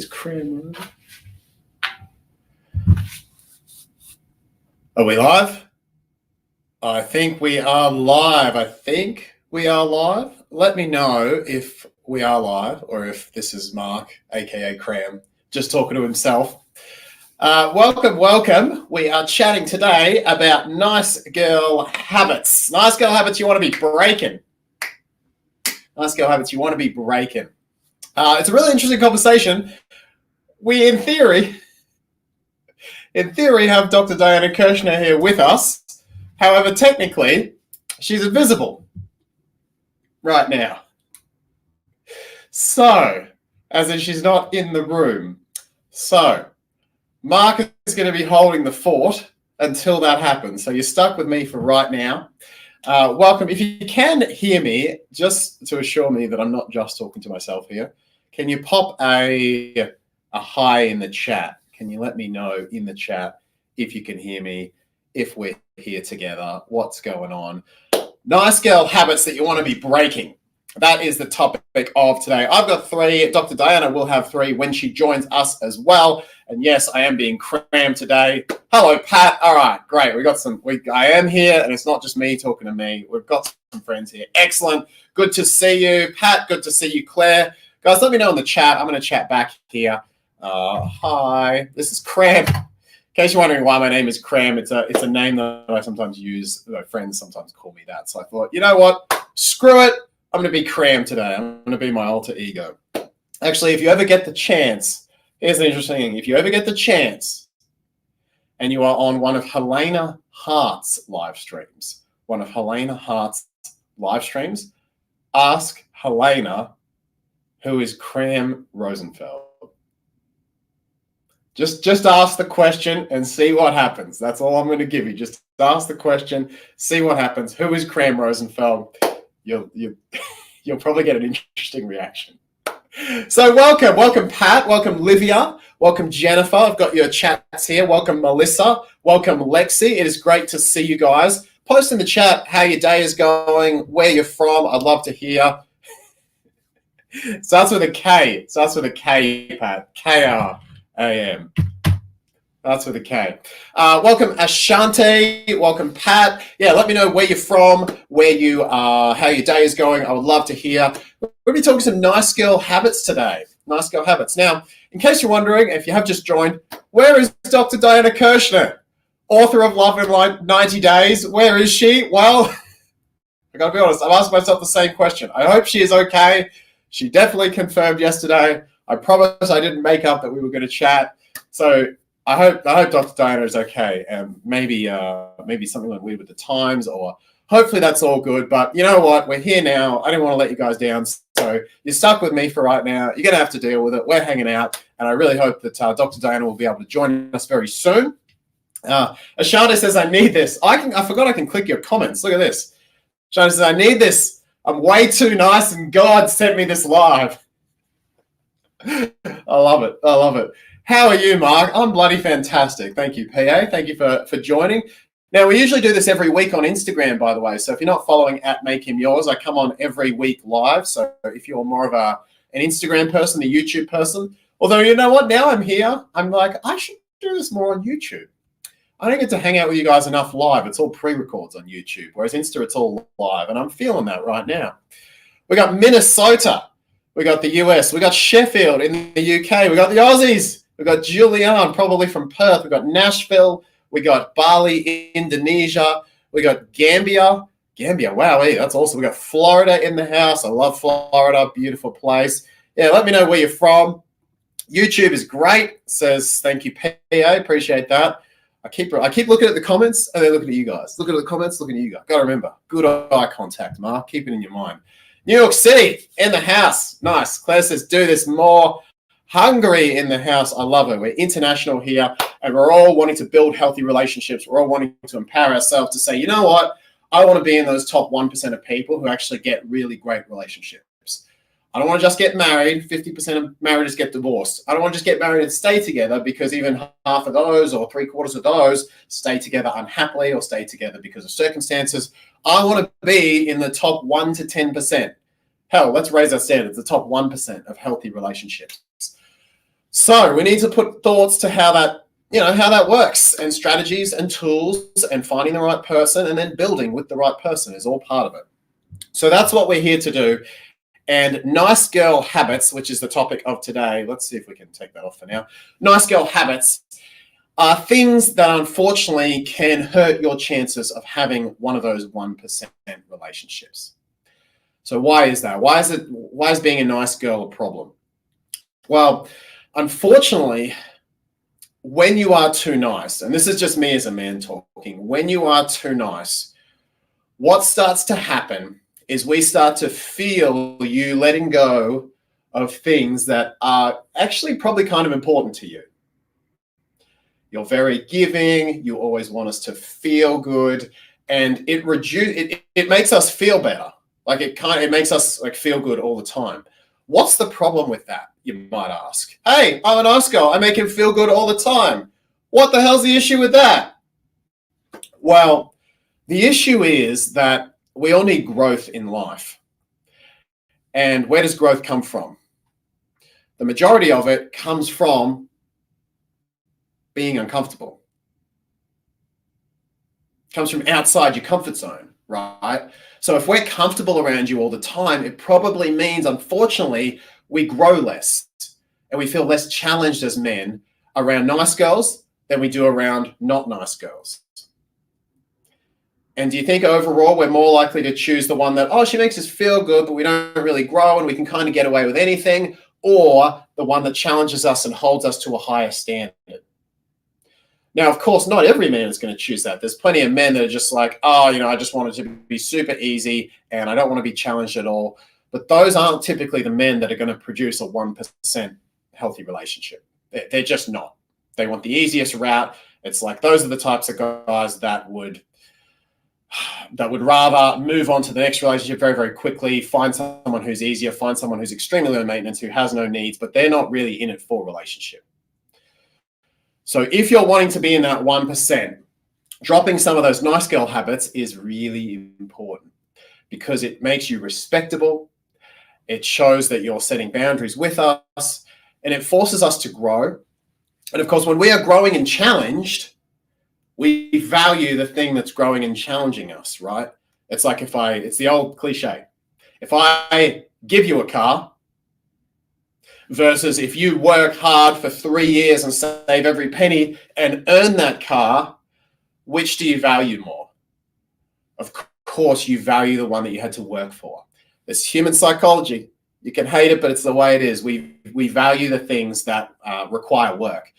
Cram. Are we live? I think we are live. Let me know if we are live or if this is Mark, aka Cram, just talking to himself. Welcome. We are chatting today about nice girl habits. Nice girl habits you want to be breaking. It's a really interesting conversation. We, in theory, have Dr. Diana Kirshner here with us. However, technically, she's invisible right now. So, as in she's not in the room. So, Mark is going to be holding the fort until that happens. So you're stuck with me for right now. Welcome. If you can hear me, just to assure me that I'm not just talking to myself here, can you pop a hi in the chat? Can you let me know in the chat if you can hear me, if we're here together, what's going on? Nice girl habits that you want to be breaking. That is the topic of today. I've got 3. Dr. Diana will have 3 when she joins us as well. And yes, I am being crammed today. Hello, Pat. All right, great. I am here, and it's not just me talking to me. We've got some friends here. Excellent. Good to see you, Pat. Good to see you, Claire. Guys, let me know in the chat. I'm going to chat back here. Hi, this is Cram. In case you're wondering why my name is Cram, it's a name that I sometimes use. My friends sometimes call me that. So I thought, you know what? Screw it. I'm going to be Cram today. I'm going to be my alter ego. Actually, if you ever get the chance, here's an interesting thing. If you ever get the chance and you are on one of Helena Hart's live streams, ask Helena who is Cram Rosenfeld. Just ask the question and see what happens. That's all I'm going to give you. Just ask the question, see what happens. Who is Cram Rosenfeld? You'll probably get an interesting reaction. So welcome Pat, welcome Livia, welcome Jennifer. I've got your chats here. Welcome Melissa, welcome Lexi. It is great to see you guys. Post in the chat how your day is going, where you're from. I'd love to hear. Starts with a K, Pat. K-R-A-M. That's with a K. Welcome Ashanti. Welcome Pat. Yeah, let me know where you're from, where you are, how your day is going. I would love to hear. We're going to be talking some nice girl habits today. Nice girl habits. Now, in case you're wondering, if you have just joined, where is Dr. Diana Kirshner, author of Love in 90 Days? Where is she? Well, I got to be honest, I've asked myself the same question. I hope she is okay. She definitely confirmed yesterday. I promise I didn't make up that we were going to chat. So I hope Dr. Diana is okay, and maybe something went weird with the times, or hopefully that's all good. But you know what? We're here now. I didn't want to let you guys down, so you're stuck with me for right now. You're going to have to deal with it. We're hanging out, and I really hope that Dr. Diana will be able to join us very soon. Ashana says, I need this. I forgot I can click your comments. Look at this. Ashana says, I need this. I'm way too nice, and God sent me this live. I love it. How are you, Mark? I'm bloody fantastic. Thank you, PA. Thank you for joining. Now, we usually do this every week on Instagram, by the way. So if you're not following at Make Him Yours, I come on every week live. So if you're more of an Instagram person, a YouTube person, although you know what? Now I'm here. I'm like, I should do this more on YouTube. I don't get to hang out with you guys enough live. It's all pre-records on YouTube, whereas Insta, it's all live. And I'm feeling that right now. We got Minnesota. We got the US. We got Sheffield in the UK. We got the Aussies. We got Julian, probably from Perth. We got Nashville. We got Bali, Indonesia. We got Gambia. Wow, that's awesome. We got Florida in the house. I love Florida. Beautiful place. Yeah, let me know where you're from. YouTube is great. Says thank you, PA. Appreciate that. I keep looking at the comments and then looking at you guys. Looking at the comments, looking at you guys. Got to remember, good eye contact, Mark. Keep it in your mind. New York City in the house. Nice. Claire says, do this more. Hungary in the house. I love it. We're international here, and we're all wanting to build healthy relationships. We're all wanting to empower ourselves to say, you know what? I want to be in those top 1% of people who actually get really great relationships. I don't want to just get married. 50% of marriages get divorced. I don't want to just get married and stay together, because even half of those or 3/4 of those stay together unhappily or stay together because of circumstances. I want to be in the top 1 to 10%. Hell, let's raise our standards, the top 1% of healthy relationships. So we need to put thoughts to how that works, and strategies and tools, and finding the right person and then building with the right person is all part of it. So that's what we're here to do. And nice girl habits, which is the topic of today. Let's see if we can take that off for now. Nice girl habits are things that unfortunately can hurt your chances of having one of those 1% relationships. So why is that? Why is being a nice girl a problem? Well, unfortunately, when you are too nice, and this is just me as a man talking, when you are too nice, what starts to happen is we start to feel you letting go of things that are actually probably kind of important to you. You're very giving, you always want us to feel good, and it makes us feel better. Like it makes us like feel good all the time. What's the problem with that, you might ask? Hey, I'm a nice girl, I make him feel good all the time. What the hell's the issue with that? Well, the issue is that we all need growth in life. And where does growth come from? The majority of it comes from being uncomfortable. It comes from outside your comfort zone, right? So if we're comfortable around you all the time, it probably means, unfortunately, we grow less and we feel less challenged as men around nice girls than we do around not nice girls. And do you think overall we're more likely to choose the one that, oh, she makes us feel good, but we don't really grow and we can kind of get away with anything, or the one that challenges us and holds us to a higher standard? Now, of course, not every man is going to choose that. There's plenty of men that are just like, oh, I just want it to be super easy and I don't want to be challenged at all. But those aren't typically the men that are going to produce a 1% healthy relationship. They're just not. They want the easiest route. It's like those are the types of guys that would rather move on to the next relationship very, very quickly, find someone who's easier, find someone who's extremely low maintenance, who has no needs, but they're not really in it for a relationship. So if you're wanting to be in that 1%, dropping some of those nice girl habits is really important because it makes you respectable. It shows that you're setting boundaries with us, and it forces us to grow. And of course, when we are growing and challenged, we value the thing that's growing and challenging us, right? It's like it's the old cliche. If I give you a car versus if you work hard for 3 years and save every penny and earn that car, which do you value more? Of course, you value the one that you had to work for. It's human psychology. You can hate it, but it's the way it is. We value the things that require work.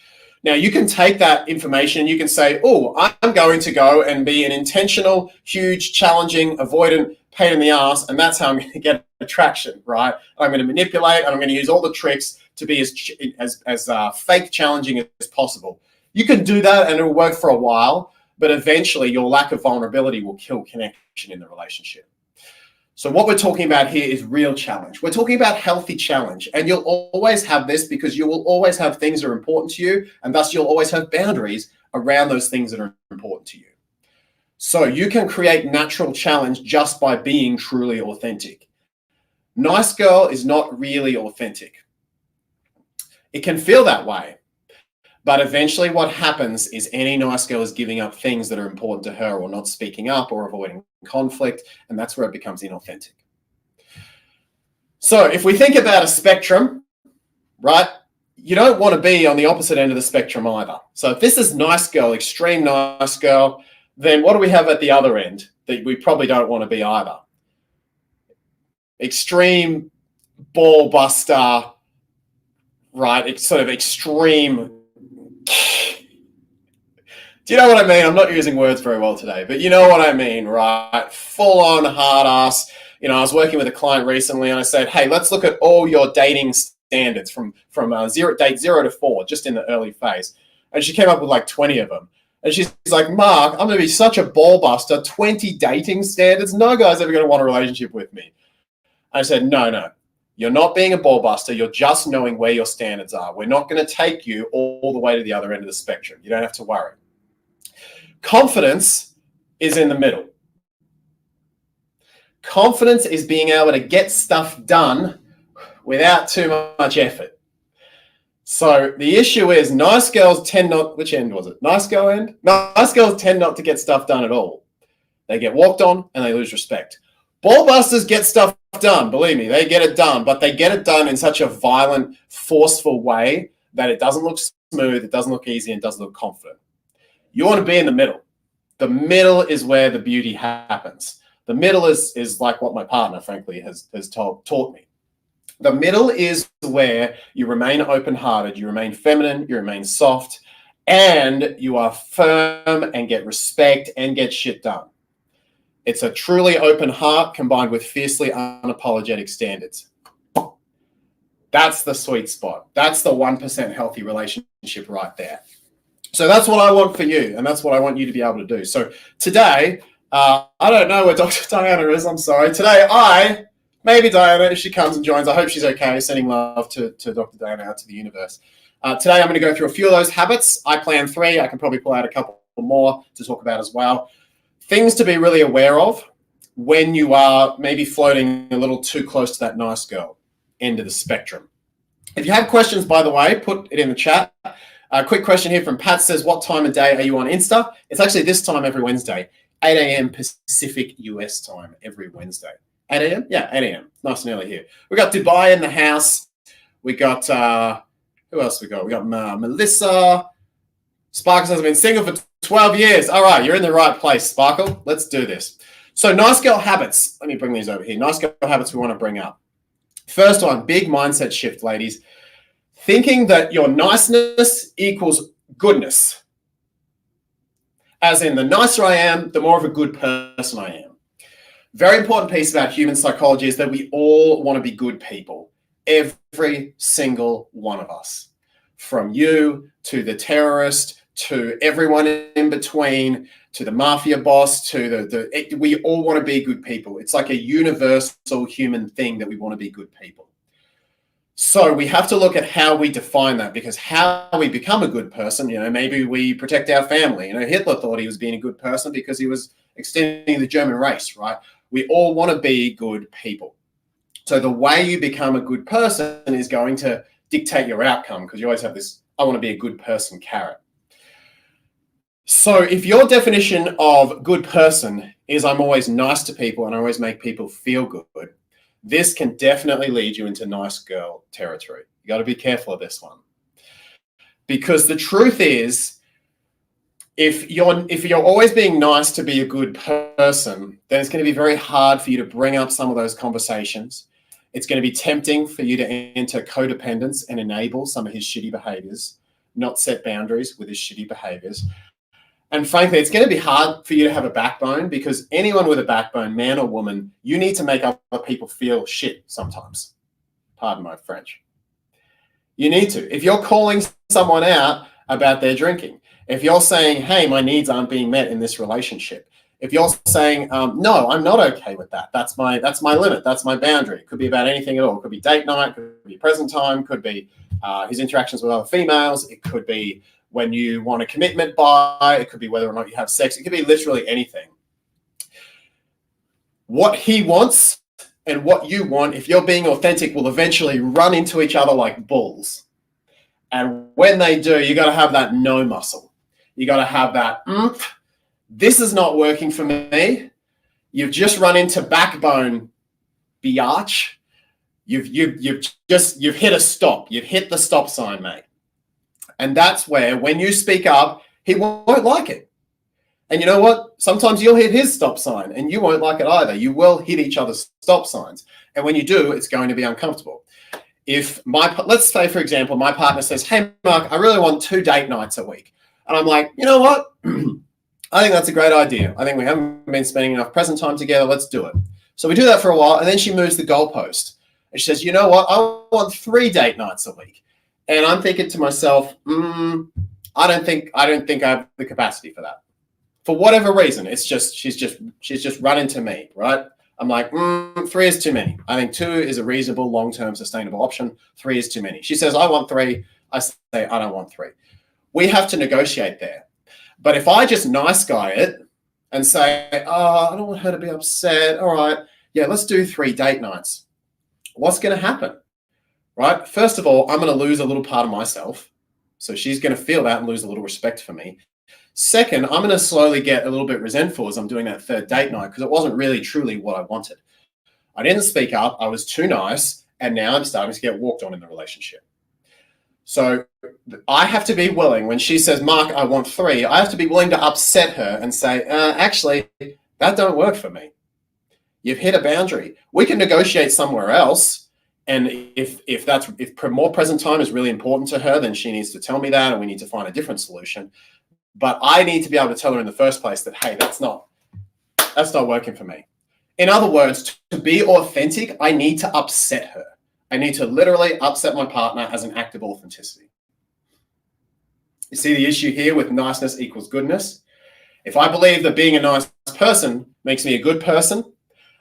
Now, you can take that information, you can say, oh, I'm going to go and be an intentional, huge, challenging, avoidant pain in the ass, and that's how I'm going to get attraction, right? I'm going to manipulate, and I'm going to use all the tricks to be as fake challenging as possible. You can do that, and it'll work for a while, but eventually your lack of vulnerability will kill connection in the relationship. So what we're talking about here is real challenge. We're talking about healthy challenge, and you'll always have this because you will always have things that are important to you, and thus you'll always have boundaries around those things that are important to you. So you can create natural challenge just by being truly authentic. Nice girl is not really authentic. It can feel that way, but eventually what happens is any nice girl is giving up things that are important to her or not speaking up or avoiding conflict, and that's where it becomes inauthentic. So if we think about a spectrum, right, you don't want to be on the opposite end of the spectrum either. So if this is nice girl, extreme nice girl, then what do we have at the other end that we probably don't want to be either? Extreme ball buster, right? It's sort of extreme. Do you know what I mean? I'm not using words very well today, but you know what I mean, right? Full on hard ass. I was working with a client recently and I said, hey, let's look at all your dating standards from date 0 to 4, just in the early phase. And she came up with like 20 of them. And she's like, Mark, I'm going to be such a ball buster, 20 dating standards. No guy's ever going to want a relationship with me. I said, no. You're not being a ball buster. You're just knowing where your standards are. We're not going to take you all the way to the other end of the spectrum. You don't have to worry. Confidence is in the middle. Confidence is being able to get stuff done without too much effort. So the issue is nice girls tend not, which end was it? Nice girl end? Nice girls tend not to get stuff done at all. They get walked on and they lose respect. Ball busters get stuff done. Believe me, they get it done, but they get it done in such a violent, forceful way that it doesn't look smooth, it doesn't look easy, and it doesn't look confident. You want to be in the middle. The middle is where the beauty happens. The middle is like what my partner, frankly, has taught me. The middle is where you remain open-hearted, you remain feminine, you remain soft, and you are firm and get respect and get shit done. It's a truly open heart combined with fiercely unapologetic standards. That's the sweet spot. That's the 1% healthy relationship right there. So that's what I want for you, and that's what I want you to be able to do. So today, I don't know where Dr. Diana is. I'm sorry. Today, maybe Diana, if she comes and joins, I hope she's okay, sending love to Dr. Diana out to the universe. Today, I'm going to go through a few of those habits. I plan 3. I can probably pull out a couple more to talk about as well. Things to be really aware of when you are maybe floating a little too close to that nice girl end of the spectrum. If you have questions, by the way, put it in the chat. A quick question here from Pat says, what time of day are you on Insta? It's actually this time every Wednesday, 8 a.m. Pacific US time every Wednesday. 8 a.m.? Yeah, 8 a.m. Nice and early here. We got Dubai in the house. We got, who else we got? We got Melissa. Sparkles has been single for 12 years. All right, you're in the right place, Sparkle. Let's do this. So nice girl habits. Let me bring these over here. Nice girl habits we want to bring up. First one, big mindset shift, ladies. Thinking that your niceness equals goodness. As in, the nicer I am, the more of a good person I am. Very important piece about human psychology is that we all want to be good people. Every single one of us. From you to the terrorist, to everyone in between, to the mafia boss, to we all want to be good people. It's like a universal human thing that we want to be good people. So we have to look at how we define that, because how we become a good person, maybe we protect our family. Hitler thought he was being a good person because he was extending the German race, right? We all want to be good people. So the way you become a good person is going to dictate your outcome, because you always have this, I want to be a good person carrot. So if your definition of good person is I'm always nice to people and I always make people feel good, this can definitely lead you into nice girl territory. You got to be careful of this one. Because the truth is, if you're always being nice to be a good person, then it's going to be very hard for you to bring up some of those conversations. It's going to be tempting for you to enter codependence and enable some of his shitty behaviors, not set boundaries with his shitty behaviors. And frankly, it's going to be hard for you to have a backbone, because anyone with a backbone, man or woman, you need to make other people feel shit sometimes. Pardon my French. You need to. If you're calling someone out about their drinking, if you're saying, hey, my needs aren't being met in this relationship, if you're saying, no, I'm not okay with that. That's my limit. That's my boundary. It could be about anything at all. It could be date night, could be present time, could be his interactions with other females. It could be when you want a commitment by, it could be whether or not you have sex. It could be literally anything. What he wants and what you want, if you're being authentic, will eventually run into each other like bulls. And when they do, you got to have that no muscle. You got to have that, this is not working for me. You've just run into backbone, biatch. You've hit a stop. You've hit the stop sign, mate. And that's where, when you speak up, he won't like it. And you know what? Sometimes you'll hit his stop sign and you won't like it either. You will hit each other's stop signs. And when you do, it's going to be uncomfortable. Let's say, for example, my partner says, hey, Mark, I really want 2 date nights a week. And I'm like, you know what? I think that's a great idea. I think we haven't been spending enough present time together. Let's do it. So we do that for a while. And then she moves the goalpost. And she says, you know what? I want 3 date nights a week. And I'm thinking to myself, I don't think I have the capacity for that. For whatever reason, it's just she's just run into me, right? I'm like, 3 is too many. I think 2 is a reasonable, long-term, sustainable option. 3 is too many. She says, I want 3. I say, I don't want 3. We have to negotiate there. But if I just nice guy it and say, I don't want her to be upset. All right, yeah, let's do 3 date nights. What's going to happen? right? First of all, I'm going to lose a little part of myself. So she's going to feel that and lose a little respect for me. Second, I'm going to slowly get a little bit resentful as I'm doing that third date night because it wasn't really truly what I wanted. I didn't speak up. I was too nice. And now I'm starting to get walked on in the relationship. So I have to be willing, when she says, Mark, I want 3, I have to be willing to upset her and say, actually, that don't work for me. You've hit a boundary. We can negotiate somewhere else. And if more present time is really important to her, then she needs to tell me that, and we need to find a different solution. But I need to be able to tell her in the first place that, hey, that's not working for me. In other words, to be authentic, I need to upset her. I need to literally upset my partner as an act of authenticity. You see the issue here with niceness equals goodness? If I believe that being a nice person makes me a good person,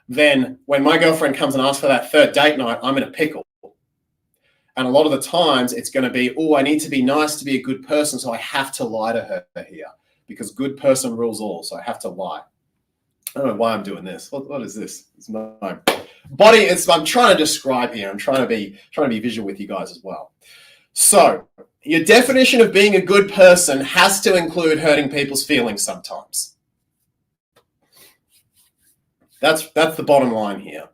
then when my girlfriend comes and asks for that third date night, I'm in a pickle. And a lot of the times it's going to be, oh, I need to be nice to be a good person, so I have to lie to her here because good person rules all, so I have to lie. I don't know why I'm doing this. What is this? It's my body. I'm trying to describe here. I'm trying to be visual with you guys as well. So your definition of being a good person has to include hurting people's feelings sometimes. That's the bottom line here.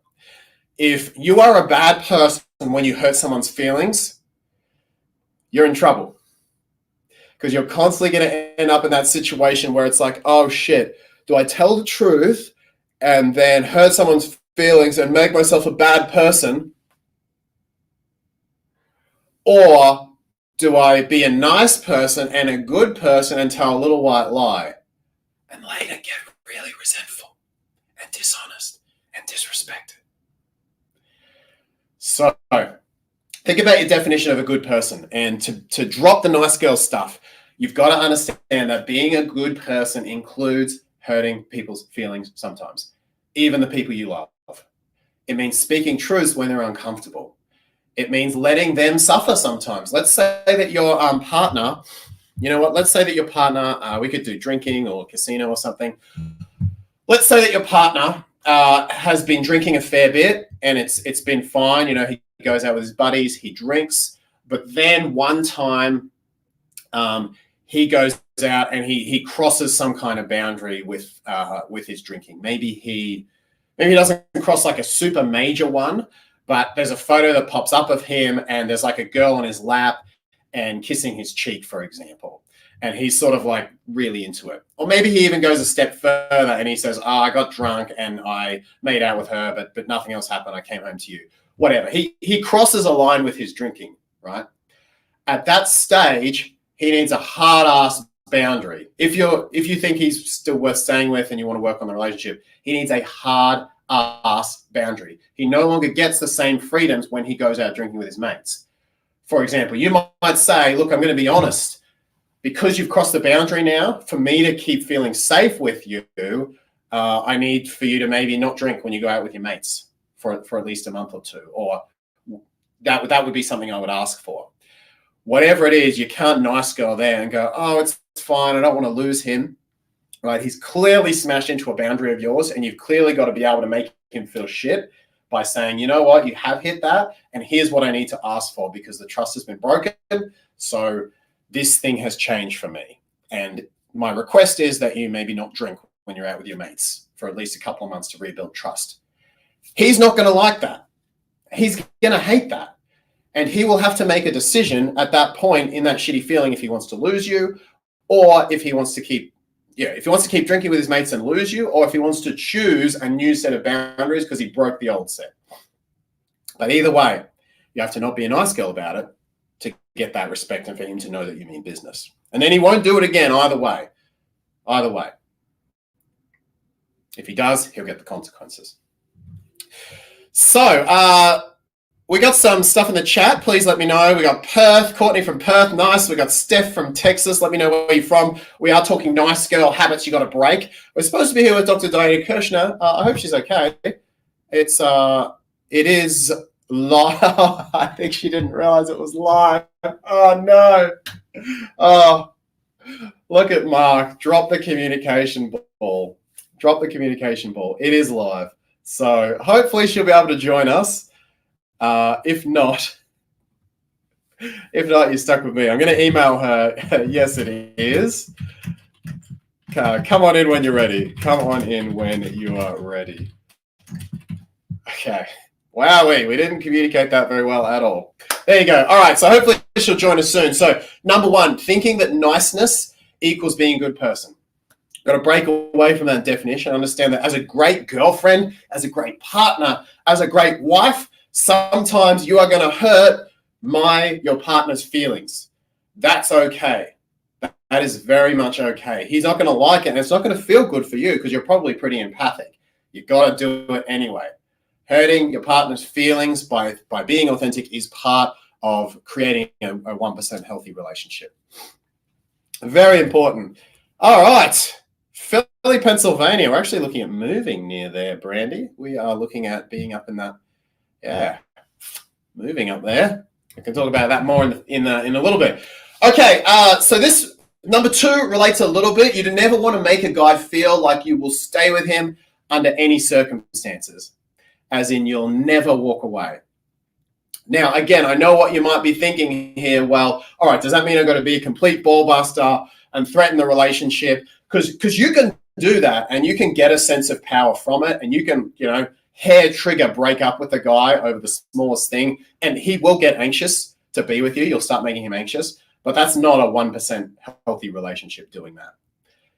If you are a bad person when you hurt someone's feelings, you're in trouble because you're constantly going to end up in that situation where it's like, oh shit, do I tell the truth and then hurt someone's feelings and make myself a bad person? Or do I be a nice person and a good person and tell a little white lie and later get really resentful and dishonest and disrespected? So think about your definition of a good person, and to drop the nice girl stuff, you've got to understand that being a good person includes hurting people's feelings sometimes, even the people you love. It means speaking truths when they're uncomfortable. It means letting them suffer sometimes. Let's say that your partner, let's say that your partner, we could do drinking or casino or something. Let's say that your partner has been drinking a fair bit and it's been fine. He goes out with his buddies, he drinks, but then one time he goes out and he crosses some kind of boundary with his drinking. Maybe he doesn't cross like a super major one, but there's a photo that pops up of him and there's like a girl on his lap and kissing his cheek, for example. And he's sort of like really into it. Or maybe he even goes a step further and he says, I got drunk and I made out with her, but nothing else happened. I came home to you. Whatever. He crosses a line with his drinking, right? At that stage, he needs a hard-ass boundary. If you think he's still worth staying with and you want to work on the relationship, he needs a hard-ass boundary. He no longer gets the same freedoms when he goes out drinking with his mates. For example, you might say, look, I'm going to be honest. Because you've crossed the boundary now, for me to keep feeling safe with you, I need for you to maybe not drink when you go out with your mates for at least a month or two. Or that would be something I would ask for. Whatever it is, you can't nice girl there and go, oh, it's fine, I don't want to lose him. Right? He's clearly smashed into a boundary of yours, and you've clearly got to be able to make him feel shit by saying, you know what, you have hit that, and here's what I need to ask for because the trust has been broken. So this thing has changed for me. And my request is that you maybe not drink when you're out with your mates for at least a couple of months to rebuild trust. He's not going to like that. He's going to hate that. And he will have to make a decision at that point in that shitty feeling if he wants to lose you, or if he wants to keep drinking with his mates and lose you, or if he wants to choose a new set of boundaries because he broke the old set. But either way, you have to not be a nice girl about it to get that respect and for him to know that you mean business. And then he won't do it again either way. Either way. If he does, he'll get the consequences. So, we got some stuff in the chat. Please let me know. We got Perth, Courtney from Perth. Nice. We got Steph from Texas. Let me know where you're from. We are talking nice girl habits you got to break. We're supposed to be here with Dr. Diana Kirshner. I hope she's okay. It is live. I think she didn't realize it was live. Oh, no. Oh, look at Mark. Drop the communication ball. Drop the communication ball. It is live. So hopefully she'll be able to join us. If not, If not, you're stuck with me. I'm going to email her. Yes, it is. Come on in when you're ready. Come on in when you are ready. Okay. Wow, we didn't communicate that very well at all. There you go. All right, so hopefully she'll join us soon. So number one, thinking that niceness equals being a good person. Got to break away from that definition. Understand that as a great girlfriend, as a great partner, as a great wife, sometimes you are going to hurt your partner's feelings. That's okay. That is very much okay. He's not going to like it, and it's not going to feel good for you because you're probably pretty empathic. You've got to do it anyway. Hurting your partner's feelings by being authentic is part of creating a 1% healthy relationship. Very important. All right. Philly, Pennsylvania. We're actually looking at moving near there, Brandy. We are looking at being up in that, moving up there. I can talk about that more in a little bit. Okay, so this number two relates a little bit. You never want to make a guy feel like you will stay with him under any circumstances, as in you'll never walk away. Now, again, I know what you might be thinking here. Well, all right, does that mean I've got to be a complete ball buster and threaten the relationship? Because you can do that and you can get a sense of power from it, and you can, hair trigger break up with a guy over the smallest thing, and he will get anxious to be with you. You'll start making him anxious, but that's not a 1% healthy relationship doing that.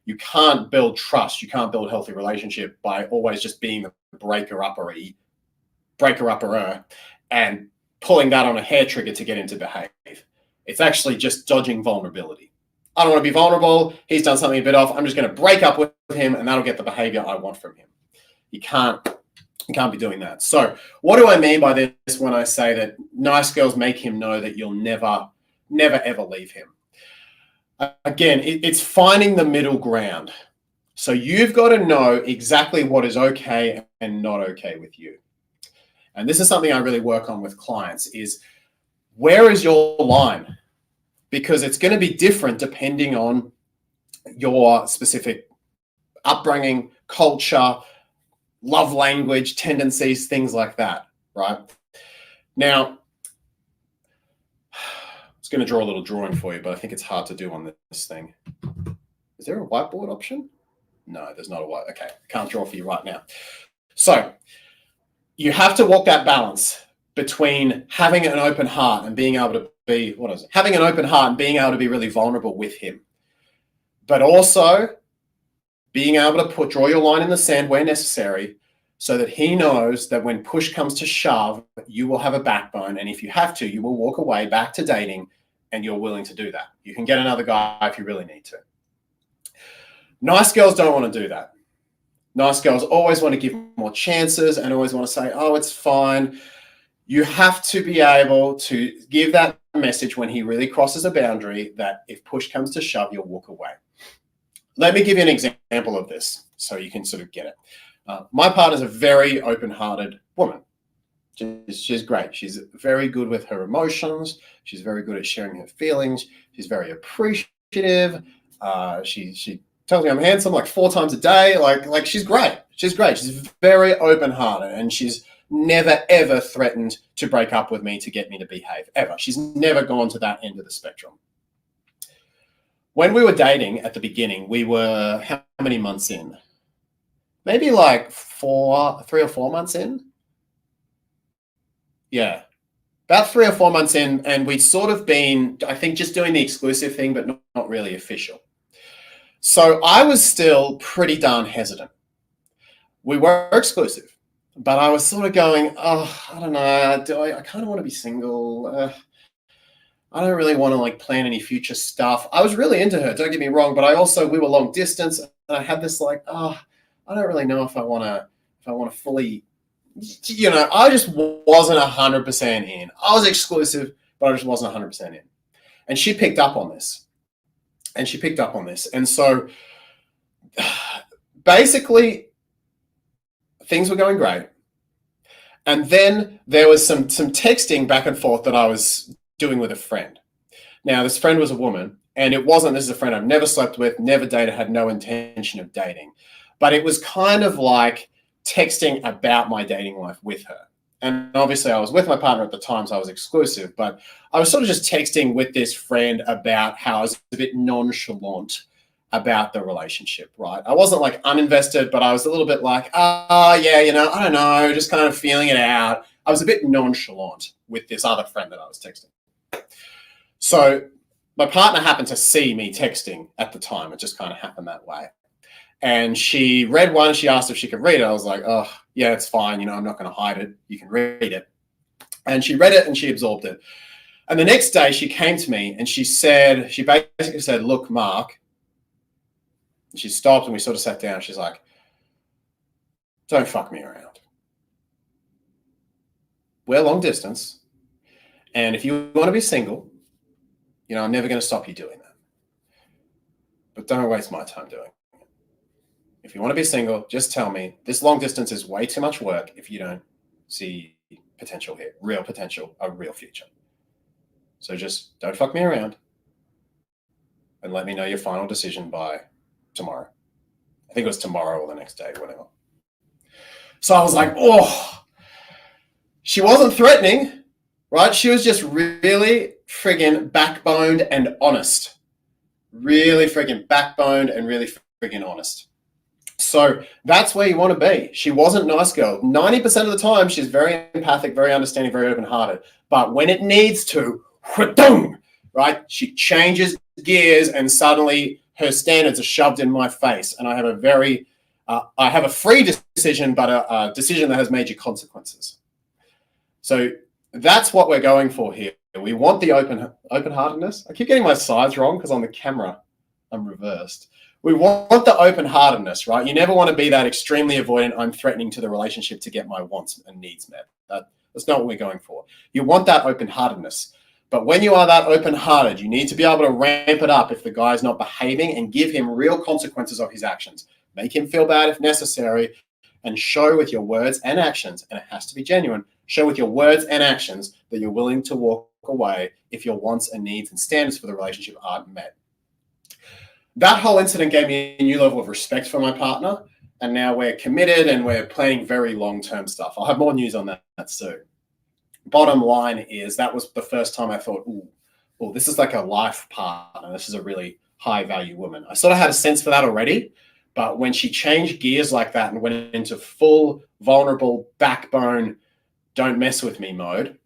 You can't build trust. You can't build a healthy relationship by always just being the breaker-upper and pulling that on a hair trigger to get him to behave. It's actually just dodging vulnerability. I don't want to be vulnerable. He's done something a bit off. I'm just going to break up with him, and that'll get the behavior I want from him. You can't be doing that. So what do I mean by this when I say that nice girls make him know that you'll never, ever leave him? Again, it's finding the middle ground. So you've got to know exactly what is okay and not okay with you. And this is something I really work on with clients is, where is your line? Because it's going to be different depending on your specific upbringing, culture, love language, tendencies, things like that, right? Now, I was going to draw a little drawing for you, but I think it's hard to do on this thing. Is there a whiteboard option? No, there's not a white. Okay, can't draw for you right now. So you have to walk that balance between having an open heart and being able to be, having an open heart and being able to be really vulnerable with him, but also being able to draw your line in the sand where necessary, so that he knows that when push comes to shove, you will have a backbone. And if you have to, you will walk away back to dating, and you're willing to do that. You can get another guy if you really need to. Nice girls don't want to do that. Nice girls always want to give more chances and always want to say, oh, it's fine. You have to be able to give that message when he really crosses a boundary, that if push comes to shove, you'll walk away. Let me give you an example of this so you can sort of get it. My partner's a very open-hearted woman. She's great. She's very good with her emotions. She's very good at sharing her feelings. She's very appreciative. She tells me I'm handsome like 4 times a day. Like she's great. She's great. She's very open-hearted, and she's never, ever threatened to break up with me to get me to behave, ever. She's never gone to that end of the spectrum. When we were dating at the beginning, we were how many months in? Maybe like 3 or 4 months in. Yeah, about 3 or 4 months in, and we'd sort of been, I think, just doing the exclusive thing, but not really official. So I was still pretty darn hesitant. We were exclusive, but I was sort of going, oh, I don't know, I kind of want to be single. I don't really want to like plan any future stuff. I was really into her, don't get me wrong, but we were long distance, and I had this like, oh, I don't really know if I want to fully, I just wasn't 100% in. I was exclusive, but I just wasn't 100% in. And she picked up on this. And so basically things were going great. And then there was some texting back and forth that I was doing with a friend. Now, this friend was a woman, and this is a friend I've never slept with, never dated, had no intention of dating. But it was kind of like texting about my dating life with her. And obviously I was with my partner at the time, so I was exclusive, but I was sort of just texting with this friend about how I was a bit nonchalant about the relationship, right? I wasn't like uninvested, but I was a little bit like, yeah, I don't know, just kind of feeling it out. I was a bit nonchalant with this other friend that I was texting. So my partner happened to see me texting at the time. It just kind of happened that way. And she read one. She asked if she could read it. I was like, oh, yeah, it's fine. I'm not going to hide it. You can read it. And she read it and she absorbed it. And the next day she came to me and she basically said, look, Mark. And she stopped and we sort of sat down. She's like, don't fuck me around. We're long distance. And if you want to be single, I'm never going to stop you doing that. But don't waste my time doing it. If you want to be single, just tell me this long distance is way too much work if you don't see potential here, real potential, a real future. So just don't fuck me around and let me know your final decision by tomorrow. I think it was tomorrow or the next day, whatever. So I was like, oh, she wasn't threatening, right? She was just really friggin' backboned and honest. Really friggin' backboned and really friggin' honest. So that's where you want to be. She wasn't nice girl. 90% of the time, she's very empathic, very understanding, very open-hearted. But when it needs to, right, she changes gears and suddenly her standards are shoved in my face. And I have a free decision, but a decision that has major consequences. So that's what we're going for here. We want the open-heartedness. I keep getting my sides wrong because on the camera, I'm reversed. We want the open-heartedness, right? You never want to be that extremely avoidant, I'm threatening to the relationship to get my wants and needs met. That's not what we're going for. You want that open-heartedness. But when you are that open-hearted, you need to be able to ramp it up if the guy's not behaving and give him real consequences of his actions. Make him feel bad if necessary and show with your words and actions, and it has to be genuine, show with your words and actions that you're willing to walk away if your wants and needs and standards for the relationship aren't met. That whole incident gave me a new level of respect for my partner, and now we're committed and we're planning very long-term stuff. I'll have more news on that soon. Bottom line is that was the first time I thought, ooh, this is like a life partner. This is a really high-value woman. I sort of had a sense for that already, but when she changed gears like that and went into full, vulnerable, backbone, don't mess with me mode, it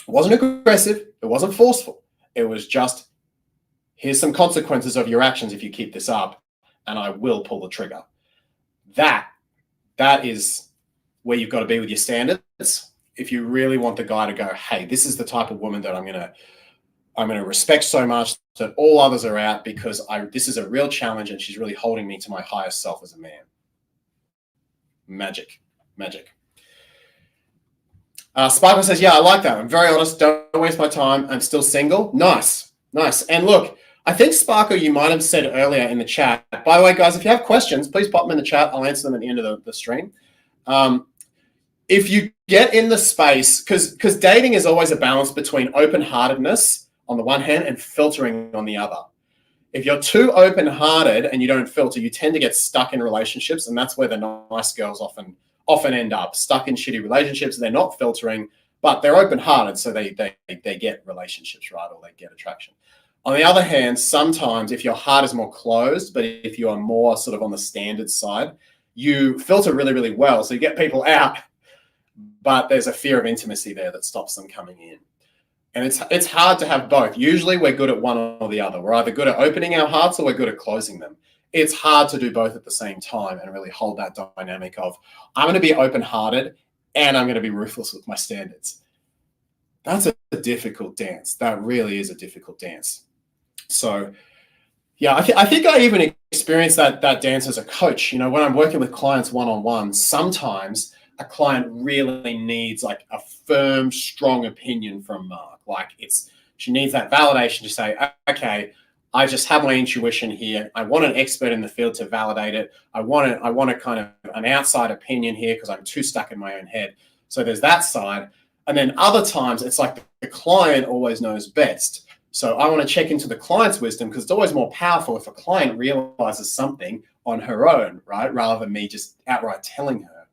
wasn't aggressive. It wasn't forceful. It was just, here's some consequences of your actions if you keep this up, and I will pull the trigger. That is where you've got to be with your standards. If you really want the guy to go, hey, this is the type of woman that I'm gonna respect so much that all others are out because this is a real challenge and she's really holding me to my highest self as a man. Magic. Sparkle says, yeah, I like that. I'm very honest. Don't waste my time. I'm still single. Nice. And look, I think, Sparkle, you might have said earlier in the chat, by the way, guys, if you have questions, please pop them in the chat. I'll answer them at the end of the stream. If you get in the space, because dating is always a balance between open-heartedness on the one hand and filtering on the other. If you're too open-hearted and you don't filter, you tend to get stuck in relationships, and that's where the nice girls often end up, stuck in shitty relationships. They're not filtering, but they're open-hearted, so they get relationships, right, or they get attraction. On the other hand, sometimes if your heart is more closed, but if you are more sort of on the standard side, you filter really, really well. So you get people out, but there's a fear of intimacy there that stops them coming in. And it's hard to have both. Usually we're good at one or the other. We're either good at opening our hearts or we're good at closing them. It's hard to do both at the same time and really hold that dynamic of, I'm going to be open-hearted and I'm going to be ruthless with my standards. That's a difficult dance. That really is a difficult dance. So, yeah, I think I even experienced that dance as a coach. When I'm working with clients one-on-one, sometimes a client really needs like a firm, strong opinion from Mark. Like she needs that validation to say, okay, I just have my intuition here. I want an expert in the field to validate it. I want a kind of an outside opinion here because I'm too stuck in my own head. So there's that side. And then other times it's like the client always knows best. So I want to check into the client's wisdom because it's always more powerful if a client realizes something on her own, right? Rather than me just outright telling her.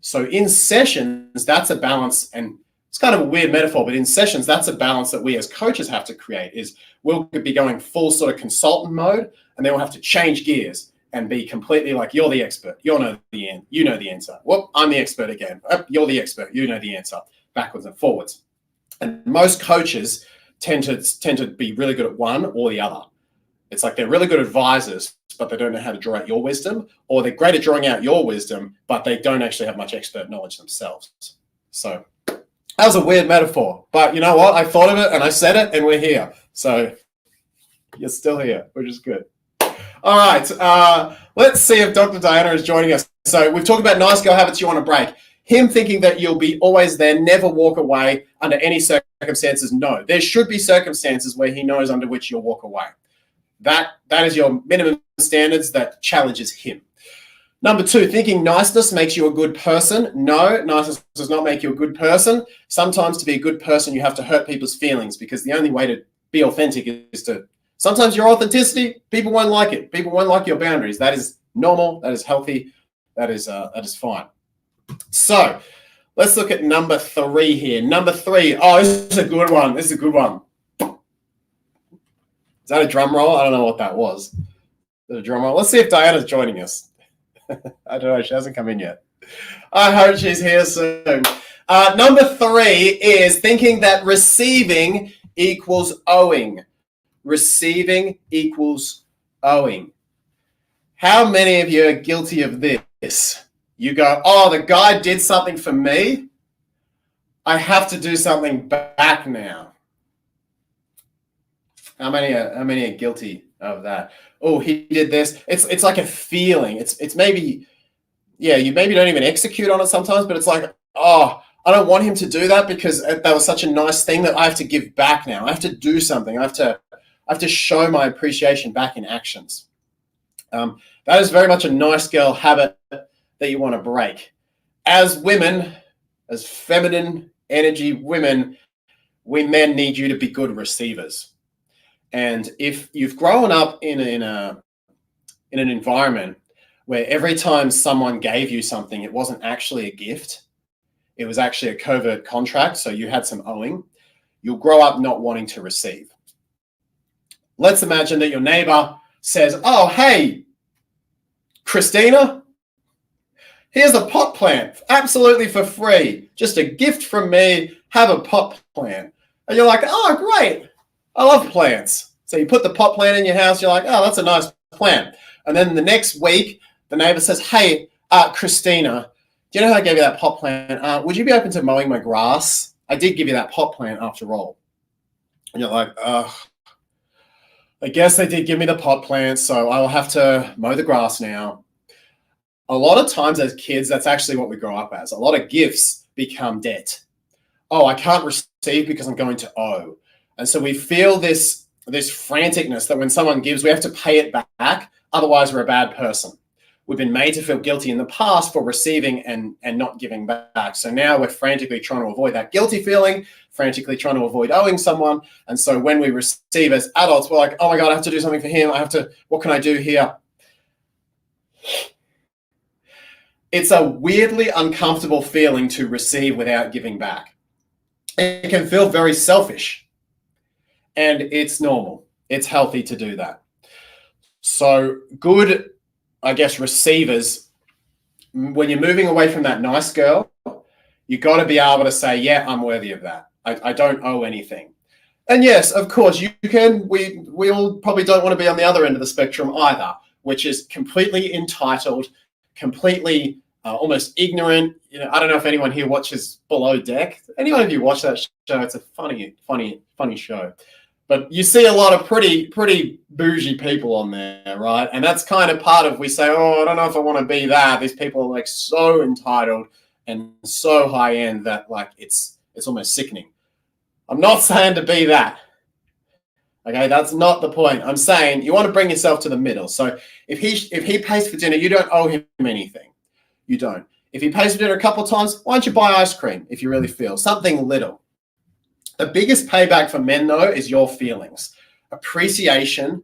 So in sessions, that's a balance, and it's kind of a weird metaphor, but in sessions, that's a balance that we as coaches have to create. Is we'll be going full sort of consultant mode, and then we'll have to change gears and be completely like, you're the expert, you know the answer. Well, I'm the expert again. You're the expert, you know the answer, backwards and forwards. And most coaches tend to be really good at one or the other. It's like they're really good advisors, but they don't know how to draw out your wisdom, or they're great at drawing out your wisdom, but they don't actually have much expert knowledge themselves. So that was a weird metaphor, but you know what? I thought of it and I said it, and we're here. So you're still here, which is good. All right, let's see if Dr. Diana is joining us. So we've talked about nice girl habits you want to break. Him thinking that you'll be always there, never walk away under any circumstances. No, there should be circumstances where he knows under which you'll walk away. That is your minimum standards that challenges him. Number 2, thinking niceness makes you a good person. No, niceness does not make you a good person. Sometimes to be a good person, you have to hurt people's feelings, because the only way to be authentic is to, sometimes your authenticity, people won't like it. People won't like your boundaries. That is normal. That is healthy. That is fine. So let's look at number 3 here. Number 3. Oh, this is a good one. This is a good one. Is that a drum roll? I don't know what that was. Is that a drum roll? Let's see if Diana's joining us. I don't know. She hasn't come in yet. I hope she's here soon. Number 3 is thinking that receiving equals owing. Receiving equals owing. How many of you are guilty of this? You go, oh, the guy did something for me. I have to do something back now. How many are guilty of that? Oh, he did this. It's like a feeling. It's maybe, yeah, you maybe don't even execute on it sometimes, but it's like, oh, I don't want him to do that because that was such a nice thing that I have to give back now. I have to do something. I have to show my appreciation back in actions. That is very much a nice girl habit that you want to break. As women, as feminine energy women, we men need you to be good receivers. And if you've grown up in an environment where every time someone gave you something, it wasn't actually a gift, it was actually a covert contract, so you had some owing, you'll grow up not wanting to receive. Let's imagine that your neighbor says, oh, hey, Christina, here's a pot plant, absolutely for free, just a gift from me, have a pot plant. And you're like, oh, great. I love plants. So you put the pot plant in your house. You're like, oh, that's a nice plant. And then the next week, the neighbor says, hey, Christina, do you know how I gave you that pot plant? Would you be open to mowing my grass? I did give you that pot plant after all. And you're like, I guess they did give me the pot plant, so I'll have to mow the grass now. A lot of times as kids, that's actually what we grow up as. A lot of gifts become debt. Oh, I can't receive because I'm going to owe. And so we feel this franticness that when someone gives, we have to pay it back. Otherwise, we're a bad person. We've been made to feel guilty in the past for receiving and not giving back. So now we're frantically trying to avoid that guilty feeling, frantically trying to avoid owing someone. And so when we receive as adults, we're like, oh my God, I have to do something for him. What can I do here? It's a weirdly uncomfortable feeling to receive without giving back. It can feel very selfish. And it's normal. It's healthy to do that. So good, I guess, receivers, when you're moving away from that nice girl, you got to be able to say, yeah, I'm worthy of that. I don't owe anything. And yes, of course, you can. We all probably don't want to be on the other end of the spectrum either, which is completely entitled, completely almost ignorant. I don't know if anyone here watches Below Deck. Anyone of you watch that show? It's a funny show. But you see a lot of pretty bougie people on there, right? And that's kind of part of, we say, oh, I don't know if I want to be that. These people are like so entitled and so high end that like it's almost sickening. I'm not saying to be that. Okay, that's not the point. I'm saying you want to bring yourself to the middle. So if he pays for dinner, you don't owe him anything. You don't. If he pays for dinner a couple of times, why don't you buy ice cream if you really feel something little? The biggest payback for men, though, is your feelings. Appreciation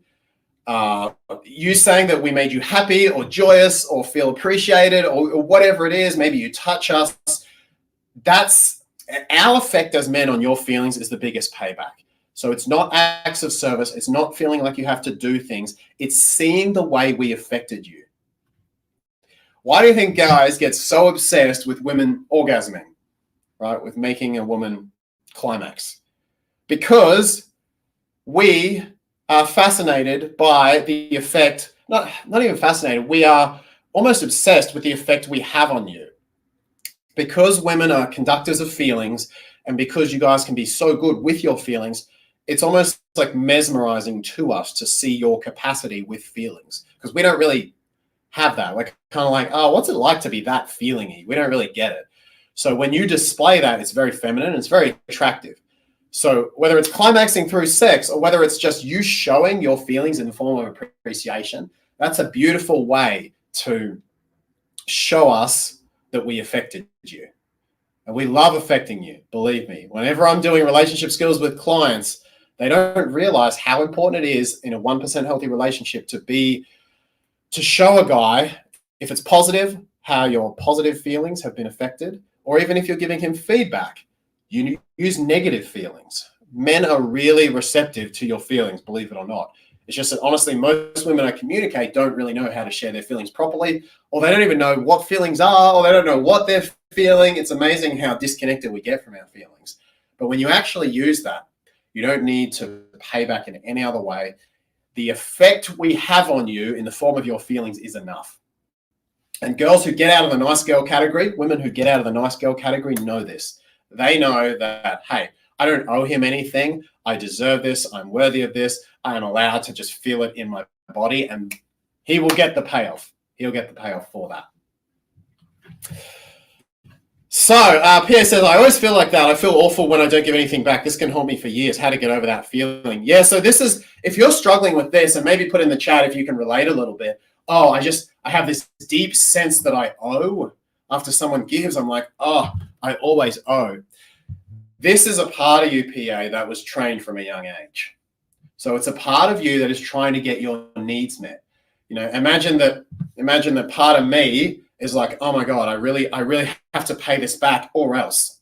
you saying that we made you happy or joyous or feel appreciated or whatever it is, maybe you touch us, that's our effect as men on your feelings is the biggest payback. So it's not acts of service. It's not feeling like you have to do things. It's seeing the way we affected you. Why do you think guys get so obsessed with women orgasming, right? With making a woman climax? Because we are fascinated by the effect, not even fascinated, we are almost obsessed with the effect we have on you. Because women are conductors of feelings and because you guys can be so good with your feelings, it's almost like mesmerizing to us to see your capacity with feelings because we don't really have that. We're kind of like, oh, what's it like to be that feelingy? We don't really get it. So when you display that, it's very feminine, it's very attractive. So whether it's climaxing through sex or whether it's just you showing your feelings in the form of appreciation, that's a beautiful way to show us that we affected you. And we love affecting you, believe me. Whenever I'm doing relationship skills with clients, they don't realize how important it is in a 1% healthy relationship to show a guy, if it's positive, how your positive feelings have been affected, or even if you're giving him feedback, you use negative feelings. Men are really receptive to your feelings, believe it or not. It's just that honestly, most women I communicate don't really know how to share their feelings properly, or they don't even know what feelings are, or they don't know what they're feeling. It's amazing how disconnected we get from our feelings. But when you actually use that, you don't need to pay back in any other way. The effect we have on you in the form of your feelings is enough. And girls who get out of the nice girl category, women who get out of the nice girl category know this. They know that, hey, I don't owe him anything. I deserve this. I'm worthy of this. I am allowed to just feel it in my body, and he will get the payoff. He'll get the payoff for that. So Pierre says, I always feel like that. I feel awful when I don't give anything back. This can haunt me for years. How to get over that feeling. Yeah, so this is, if you're struggling with this, and maybe put in the chat if you can relate a little bit. Oh, I have this deep sense that I owe after someone gives. I'm like, oh, I always owe. This is a part of you, PA, that was trained from a young age. So it's a part of you that is trying to get your needs met. You know, imagine that part of me is like, oh my God, I really have to pay this back or else.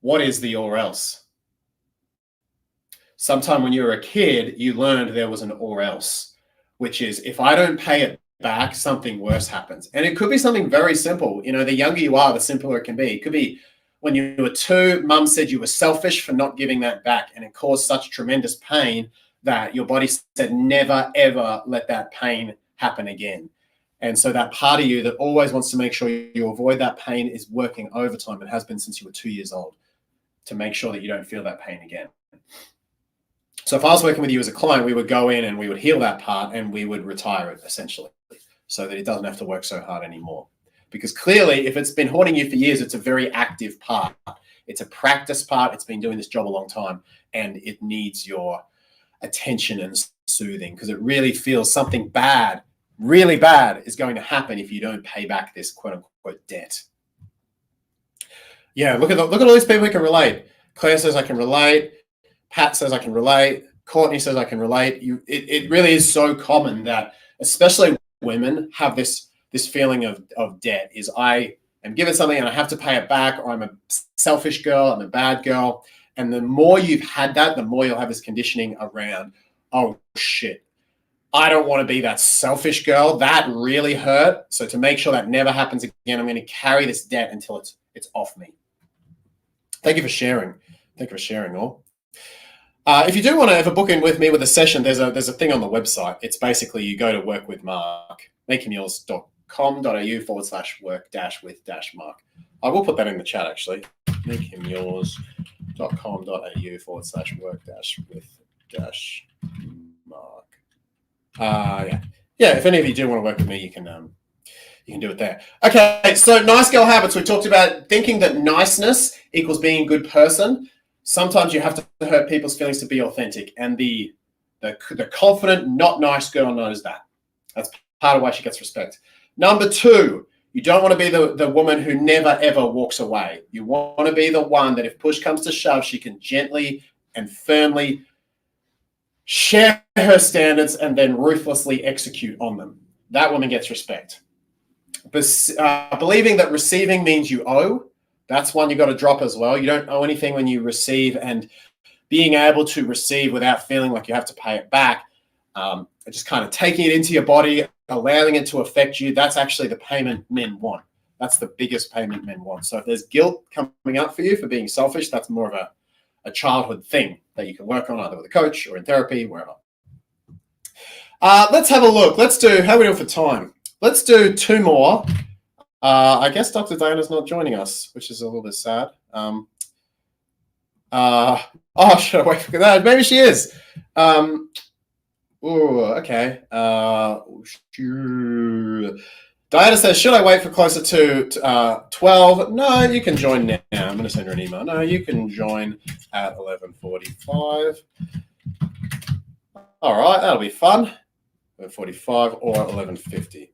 What is the or else? Sometime when you were a kid, you learned there was an or else, which is if I don't pay it back, something worse happens. And it could be something very simple. You know, the younger you are, the simpler it can be. It could be when you were 2, mum said you were selfish for not giving that back, and it caused such tremendous pain that your body said, never, ever let that pain happen again. And so that part of you that always wants to make sure you avoid that pain is working overtime. It has been since you were 2 years old to make sure that you don't feel that pain again. So if I was working with you as a client, we would go in and we would heal that part and we would retire it essentially so that it doesn't have to work so hard anymore. Because clearly, if it's been haunting you for years, it's a very active part. It's a practice part. It's been doing this job a long time, and it needs your attention and soothing because it really feels something bad, really bad, is going to happen if you don't pay back this quote-unquote debt. Yeah, look at all these people who can relate. Claire says I can relate. Pat says I can relate. Courtney says I can relate. It really is so common that, especially women, have this feeling of debt. Is I am given something and I have to pay it back, or I'm a selfish girl, I'm a bad girl. And the more you've had that, the more you'll have this conditioning around, oh shit, I don't want to be that selfish girl. That really hurt. So to make sure that never happens again, I'm going to carry this debt until it's off me. Thank you for sharing. Thank you for sharing all. If you do want to ever book in with me with a session, there's a thing on the website. It's basically you go to work with Mark, makehimyours.com.au/work-with-Mark. I will put that in the chat actually. makehimyours.com.au/work-with-Mark. Yeah. If any of you do want to work with me, you can do it there. Okay, so nice girl habits. We talked about thinking that niceness equals being a good person. Sometimes you have to hurt people's feelings to be authentic, and the confident, not nice girl knows that. That's part of why she gets respect. Number 2, you don't want to be the woman who never, ever walks away. You want to be the one that if push comes to shove, she can gently and firmly share her standards and then ruthlessly execute on them. That woman gets respect. But believing that receiving means you owe, that's one you got to drop as well. You don't owe anything when you receive, and being able to receive without feeling like you have to pay it back, just kind of taking it into your body, allowing it to affect you, that's actually the payment men want. That's the biggest payment men want. So if there's guilt coming up for you for being selfish, that's more of a childhood thing that you can work on either with a coach or in therapy, wherever. Let's have a look. Let's do, how are we doing for time? Let's do 2 more. I guess Dr. Diana's not joining us, which is a little bit sad. Should I wait for that? Maybe she is. Okay. Diana says, should I wait for closer to 12? No, you can join now. I'm going to send her an email. No, you can join at 11:45. All right, that'll be fun. 11:45 or 11:50.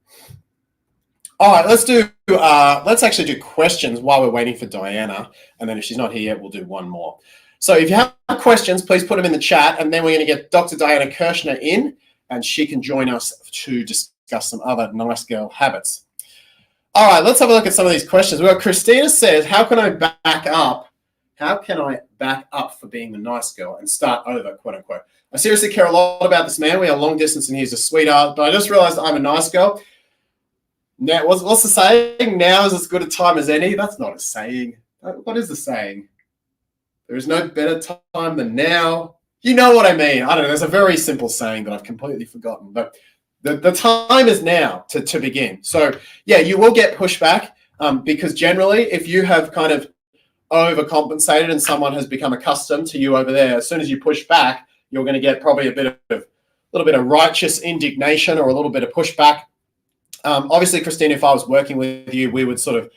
All right, let's actually do questions while we're waiting for Diana. And then if she's not here yet, we'll do one more. So if you have questions, please put them in the chat. And then we're going to get Dr. Diana Kirshner in, and she can join us to discuss some other nice girl habits. All right, let's have a look at some of these questions. Well, Christina says, how can I back up? How can I back up for being the nice girl and start over, quote unquote? I seriously care a lot about this man. We are long distance and he's a sweetheart, but I just realized I'm a nice girl. Now, what's the saying? Now is as good a time as any. That's not a saying. What is the saying? There is no better time than now. You know what I mean. I don't know. There's a very simple saying that I've completely forgotten, but the time is now to begin. So, yeah, you will get pushback because generally if you have kind of overcompensated and someone has become accustomed to you over there, as soon as you push back, you're going to get probably a little bit of righteous indignation or a little bit of pushback. Obviously, Christine, if I was working with you, we would sort of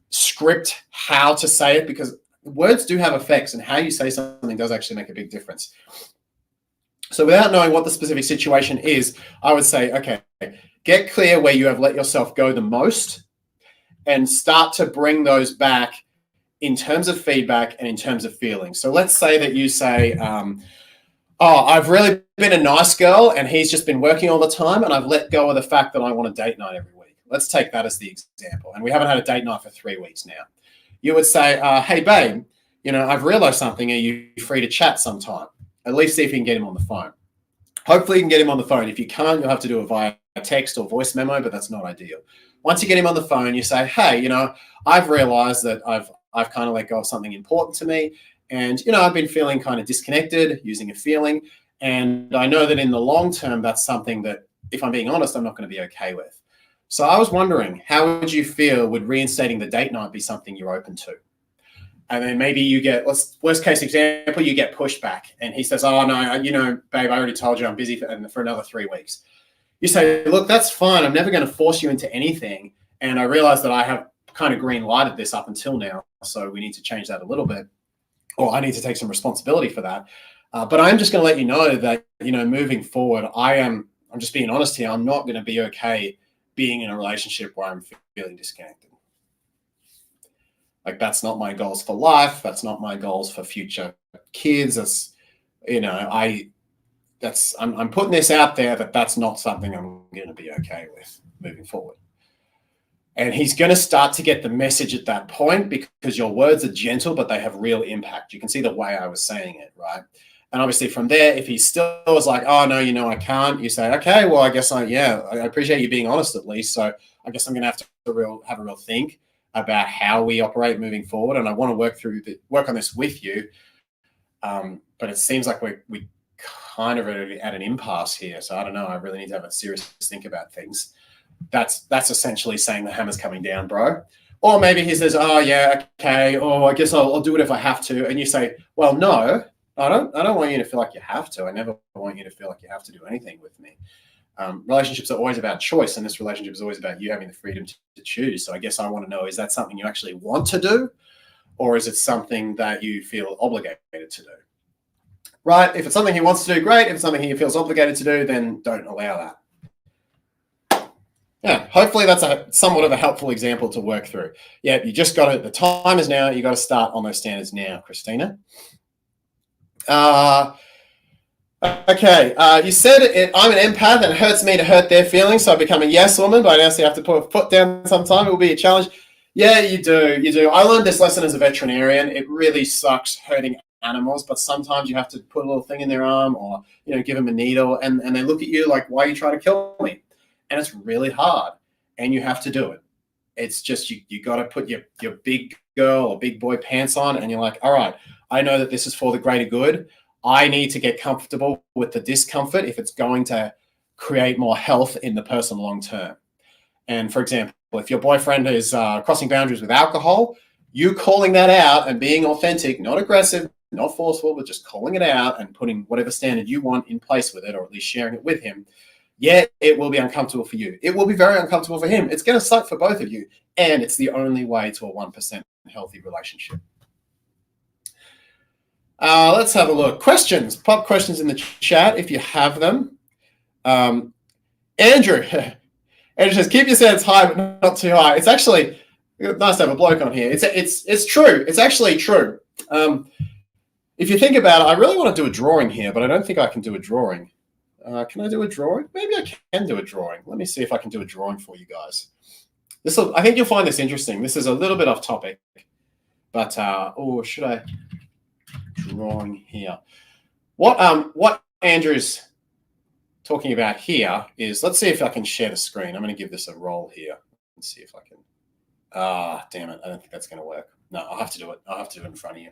script how to say it because words do have effects and how you say something does actually make a big difference. So without knowing what the specific situation is, I would say, okay, get clear where you have let yourself go the most and start to bring those back in terms of feedback and in terms of feelings. So let's say that you say, I've really been a nice girl and he's just been working all the time and I've let go of the fact that I want a date night every week. Let's take that as the example. And we haven't had a date night for 3 weeks now. You would say, hey, babe, I've realized something. Are you free to chat sometime? At least see if you can get him on the phone. Hopefully you can get him on the phone. If you can't, you'll have to do it via text or voice memo, but that's not ideal. Once you get him on the phone, you say, hey, I've realized that I've kind of let go of something important to me. And, I've been feeling kind of disconnected, using a feeling. And I know that in the long term, that's something that, if I'm being honest, I'm not going to be okay with. So I was wondering, how would you feel, would reinstating the date night be something you're open to? And then maybe you get, worst case example, you get pushback. And he says, oh, no, babe, I already told you I'm busy for another 3 weeks. You say, look, that's fine. I'm never going to force you into anything. And I realize that I have kind of green lighted this up until now. So we need to change that a little bit. Or I need to take some responsibility for that. But I'm just going to let you know that, moving forward, I'm just being honest here. I'm not going to be okay being in a relationship where I'm feeling disconnected. Like, that's not my goals for life. That's not my goals for future kids. That's, I'm putting this out there that's not something I'm going to be okay with moving forward. And he's going to start to get the message at that point because your words are gentle, but they have real impact. You can see the way I was saying it, right? And obviously from there, if he still is like, oh, no, I can't, you say, okay, well, I guess I appreciate you being honest at least. So I guess I'm going to have a real think about how we operate moving forward. And I want to work on this with you. But it seems like we kind of are at an impasse here. So I don't know. I really need to have a serious think about things. That's essentially saying the hammer's coming down, bro. Or maybe he says, oh, yeah, okay. Oh, I guess I'll do it if I have to. And you say, well, no, I don't want you to feel like you have to. I never want you to feel like you have to do anything with me. Relationships are always about choice, and this relationship is always about you having the freedom to choose. So I guess I want to know, is that something you actually want to do? Or is it something that you feel obligated to do? Right? If it's something he wants to do, great. If it's something he feels obligated to do, then don't allow that. Yeah, hopefully that's somewhat of a helpful example to work through. Yeah, you just got it. The time is now. You got to start on those standards now, Christina. Okay, you said I'm an empath and it hurts me to hurt their feelings, so I become a yes woman, but I also have to put a foot down sometime. It will be a challenge. Yeah, you do. You do. I learned this lesson as a veterinarian. It really sucks hurting animals, but sometimes you have to put a little thing in their arm or, give them a needle, and they look at you like, why are you trying to kill me? And it's really hard, and you have to do it. It's just you got to put your big girl or big boy pants on, and you're like, all right, I know that this is for the greater good. I need to get comfortable with the discomfort if it's going to create more health in the person long term. And for example, if your boyfriend is crossing boundaries with alcohol, you calling that out and being authentic, not aggressive, not forceful, but just calling it out and putting whatever standard you want in place with it, or at least sharing it with him. Yeah, it will be uncomfortable for you. It will be very uncomfortable for him. It's going to suck for both of you. And it's the only way to a 1% healthy relationship. Let's have a look. Questions. Pop questions in the chat if you have them. Andrew. Andrew says, keep your standards high, but not too high. It's actually nice to have a bloke on here. It's true. It's actually true. If you think about it, I really want to do a drawing here, but I don't think I can do a drawing. Can I do a drawing? Maybe I can do a drawing. Let me see if I can do a drawing for you guys. I think you'll find this interesting. This is a little bit off topic, but should I drawing here? What Andrew's talking about here is, let's see if I can share the screen. I'm going to give this a roll here and see if I can. Damn it! I don't think that's going to work. No, I'll have to do it. I'll have to do it in front of you.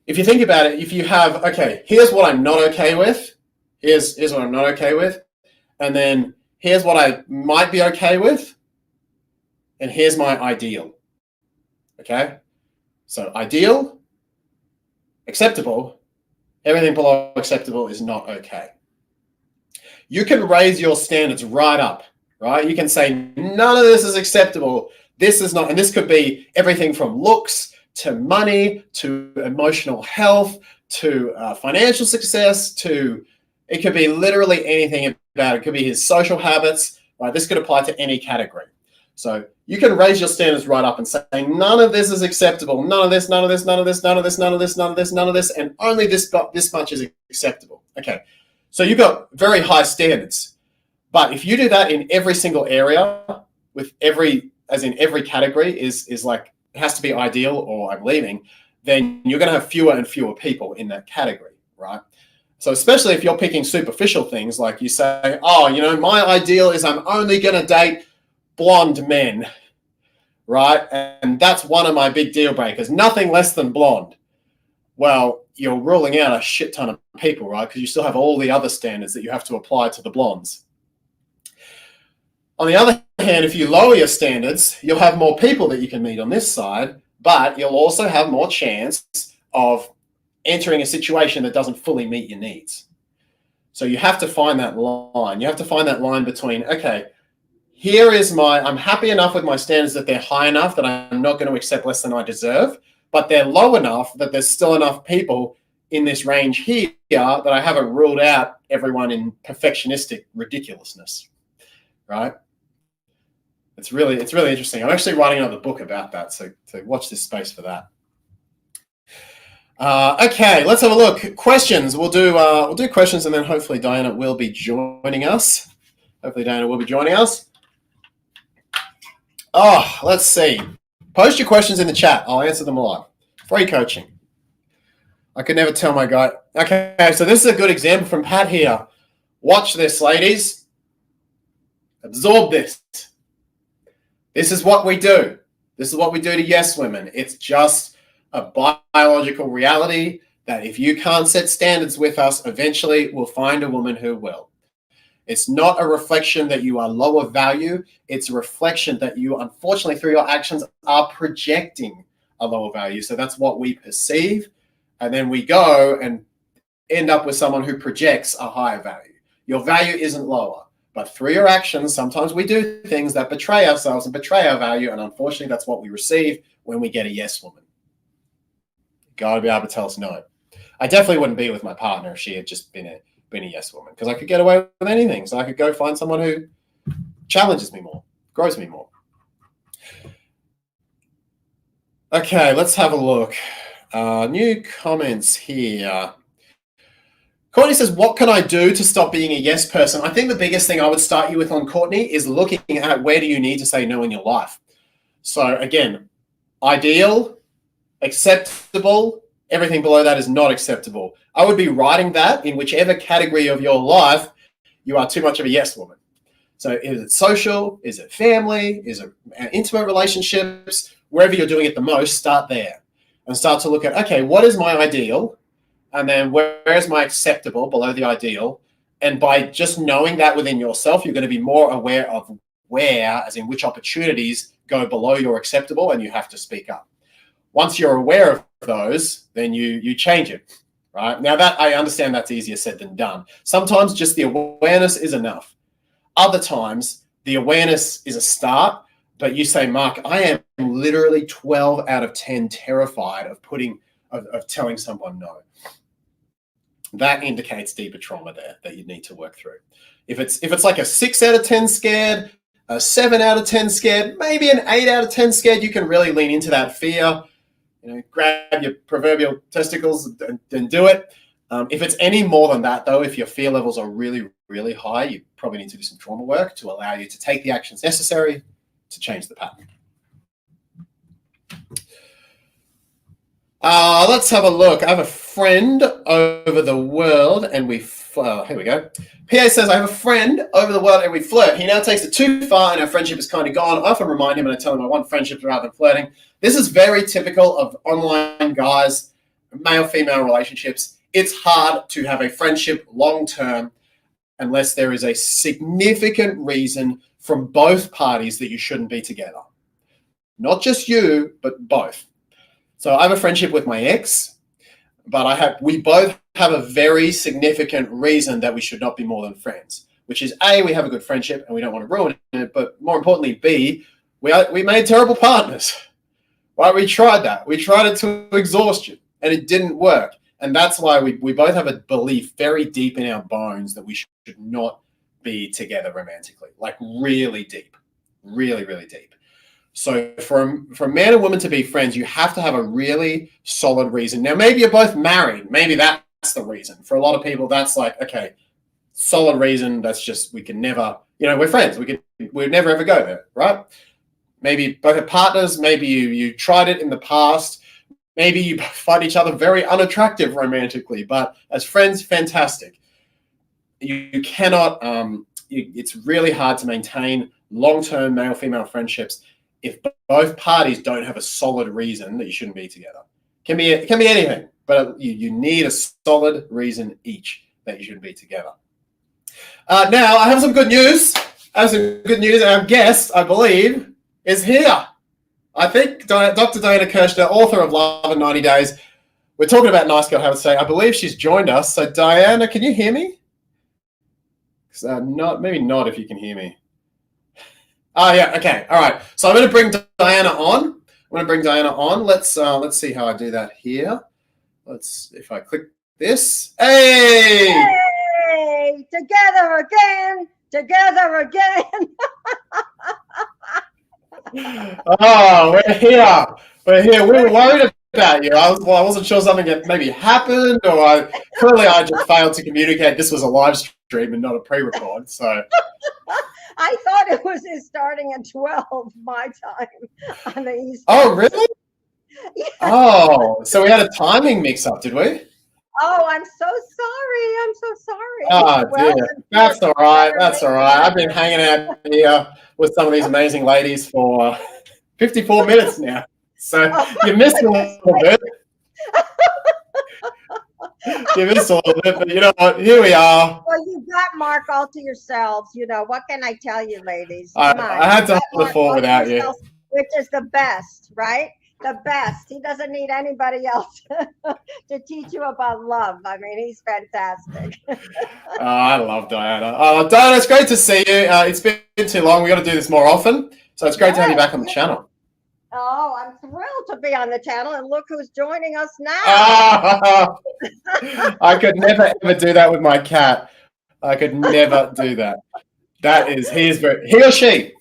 If you think about it, if you have, okay, here's what I'm not okay with. Here's what I'm not okay with. And then here's what I might be okay with. And here's my ideal. Okay? So ideal, acceptable, everything below acceptable is not okay. You can raise your standards right up, right? You can say, none of this is acceptable. This is not, and this could be everything from looks to money, to emotional health, to financial success, to, it could be literally anything about it. It could be his social habits, right? This could apply to any category. So you can raise your standards right up and say, none of this is acceptable. None of this, none of this, none of this, none of this, none of this, none of this, none of this, and only this much is acceptable. Okay. So you've got very high standards. But if you do that in every single area, with every category is like, it has to be ideal or I'm leaving, then you're going to have fewer and fewer people in that category, right? So especially if you're picking superficial things, like you say, my ideal is I'm only going to date blonde men, right? And that's one of my big deal breakers, nothing less than blonde. Well, you're ruling out a shit ton of people, right? Because you still have all the other standards that you have to apply to the blondes. On the other hand, if you lower your standards, you'll have more people that you can meet on this side, but you'll also have more chance of entering a situation that doesn't fully meet your needs. So you have to find that line. You have to find that line between, okay, here is I'm happy enough with my standards that they're high enough that I'm not going to accept less than I deserve, but they're low enough that there's still enough people in this range here that I haven't ruled out everyone in perfectionistic ridiculousness, right? It's really interesting. I'm actually writing another book about that, so watch this space for that. Okay, let's have a look. Questions. We'll do questions, and then hopefully Diana will be joining us. Oh, let's see. Post your questions in the chat. I'll answer them live. Free coaching. I could never tell my guy. Okay, so this is a good example from Pat here. Watch this, ladies. Absorb this. This is what we do. This is what we do to yes women. It's just a biological reality that if you can't set standards with us, eventually we'll find a woman who will. It's not a reflection that you are lower value. It's a reflection that you, unfortunately, through your actions, are projecting a lower value. So that's what we perceive. And then we go and end up with someone who projects a higher value. Your value isn't lower. But through your actions, sometimes we do things that betray ourselves and betray our value. And unfortunately, that's what we receive when we get a yes woman. You've got to be able to tell us no. I definitely wouldn't be with my partner if she had just been a yes woman, because I could get away with anything. So I could go find someone who challenges me more, grows me more. Okay, let's have a look. New comments here. Courtney says, what can I do to stop being a yes person? I think the biggest thing I would start you with on Courtney is looking at where do you need to say no in your life. So again, ideal, acceptable, everything below that is not acceptable. I would be writing that in whichever category of your life you are too much of a yes woman. So is it social? Is it family? Is it intimate relationships? Wherever you're doing it the most, start there and start to look at, okay, what is my ideal? And then where is my acceptable below the ideal? And by just knowing that within yourself, you're going to be more aware of where, as in which opportunities go below your acceptable and you have to speak up. Once you're aware of those, then you change it, right? Now that I understand that's easier said than done. Sometimes just the awareness is enough. Other times the awareness is a start, but you say, Mark, I am literally 12 out of 10 terrified of telling someone no. That indicates deeper trauma there that you need to work through. If it's like a 6 out of 10 scared, a 7 out of 10 scared, maybe an 8 out of 10 scared, you can really lean into that fear. Grab your proverbial testicles and do it. If it's any more than that, though, if your fear levels are really, really high, you probably need to do some trauma work to allow you to take the actions necessary to change the pattern. Let's have a look. I have a friend over the world and here we go. PA says, I have a friend over the world and we flirt. He now takes it too far and our friendship is kind of gone. I often remind him and I tell him I want friendship rather than flirting. This is very typical of online guys, male-female relationships. It's hard to have a friendship long-term unless there is a significant reason from both parties that you shouldn't be together. Not just you, but both. So I have a friendship with my ex, but we both have a very significant reason that we should not be more than friends, which is A, we have a good friendship and we don't want to ruin it, but more importantly, B, we made terrible partners. Right? We tried that. We tried it to exhaustion and it didn't work. And that's why we both have a belief very deep in our bones that we should not be together romantically, like really deep, really, really deep. So for a man and woman to be friends, you have to have a really solid reason. Now, maybe you're both married. Maybe that's the reason. For a lot of people, that's like, okay, solid reason. That's just, we can never, we're friends. We'd never ever go there, right? Maybe both are partners. Maybe you tried it in the past. Maybe you find each other very unattractive romantically, but as friends, fantastic. You cannot, it's really hard to maintain long-term male-female friendships if both parties don't have a solid reason that you shouldn't be together. It can be anything, but you need a solid reason each that you shouldn't be together. Now, I have some good news. Our guest, I believe, is here. I think Dr. Diana Kirshner, author of Love in 90 Days. We're talking about Nice Girl How to Say. I believe she's joined us. So, Diana, can you hear me? Maybe not if you can hear me. Oh, yeah. Okay. All right. So I'm going to bring Diana on. Let's see how I do that here. If I click this. Hey! Hey! Together again. Oh, we're here. We were worried about you. I wasn't sure something had maybe happened, or I just failed to communicate. This was a live stream and not a pre-record. So I thought it was starting at 12 my time on the East. Oh, really? Yeah. Oh, so we had a timing mix-up, did we? Oh, I'm so sorry. Oh, dear. That's all right. I've been hanging out here with some of these amazing ladies for 54 minutes now. So you missed a little bit. But you know what? Here we are. Well, you got Mark all to yourselves. What can I tell you, ladies? I had to hold the fort without you. Which is the best, right? The best. He doesn't need anybody else to teach you about love. I mean, he's fantastic. I love Diana. Diana, it's great to see you. It's been too long. We got to do this more often. So it's great to have you back on the channel. Oh, I'm thrilled to be on the channel, and look who's joining us now. I could never ever do that with my cat. I could never do that. He or she?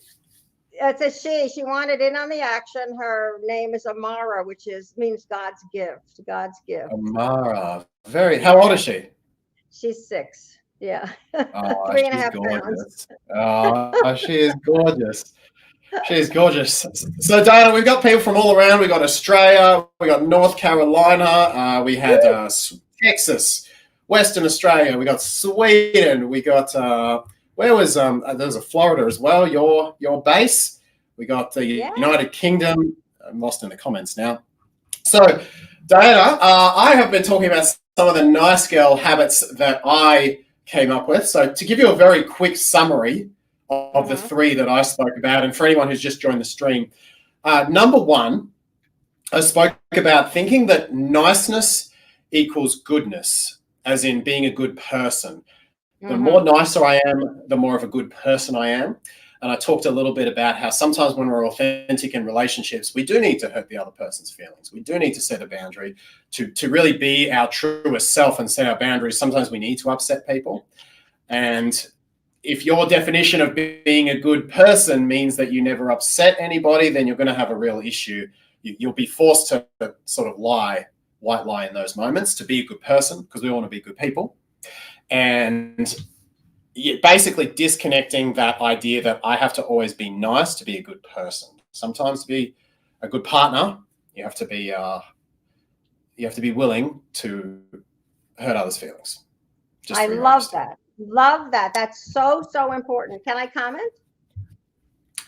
It's a she. She wanted in on the action. Her name is Amara, which means God's gift. God's gift. Amara. How old is she? She's 6. Yeah. Oh, Three and a she's half pounds. gorgeous. Oh, she is gorgeous. She's gorgeous. So, Diana, we've got people from all around. We got Australia, we got North Carolina, we had Texas, Western Australia, we got Sweden, we got where was there's a Florida as well. Your base. We got the Yeah. United Kingdom. I'm lost in the comments now. So, Diana, I have been talking about some of the nice girl habits that I came up with. So, to give you a very quick summary of the 3 that I spoke about, and for anyone who's just joined the stream, number 1, I spoke about thinking that niceness equals goodness, as in being a good person. The more nicer I am, the more of a good person I am. And I talked a little bit about how sometimes when we're authentic in relationships, we do need to hurt the other person's feelings. We do need to set a boundary to really be our truest self and set our boundaries. Sometimes we need to upset people. And if your definition of being a good person means that you never upset anybody, then you're going to have a real issue. You'll be forced to sort of white lie in those moments to be a good person, because we want to be good people. And basically disconnecting that idea that I have to always be nice to be a good person. Sometimes to be a good partner, you have to be willing to hurt others' feelings. I love that. Love that. That's so important. Can I comment?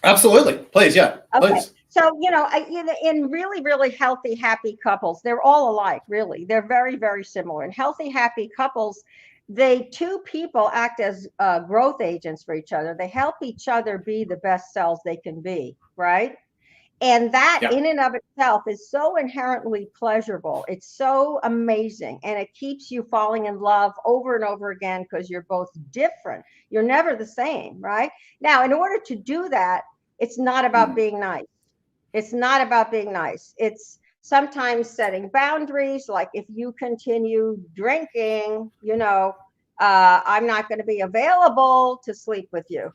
Absolutely. Please. Yeah. Okay. Please. So, in really, really healthy, happy couples, they're all alike, really. They're very, very similar. In healthy, happy couples, they 2 people act as growth agents for each other. They help each other be the best selves they can be, right? And that in and of itself is so inherently pleasurable. It's so amazing. And it keeps you falling in love over and over again because you're both different. You're never the same, right? Now, in order to do that, it's not about being nice. It's not about being nice. It's sometimes setting boundaries. Like if you continue drinking, I'm not going to be available to sleep with you.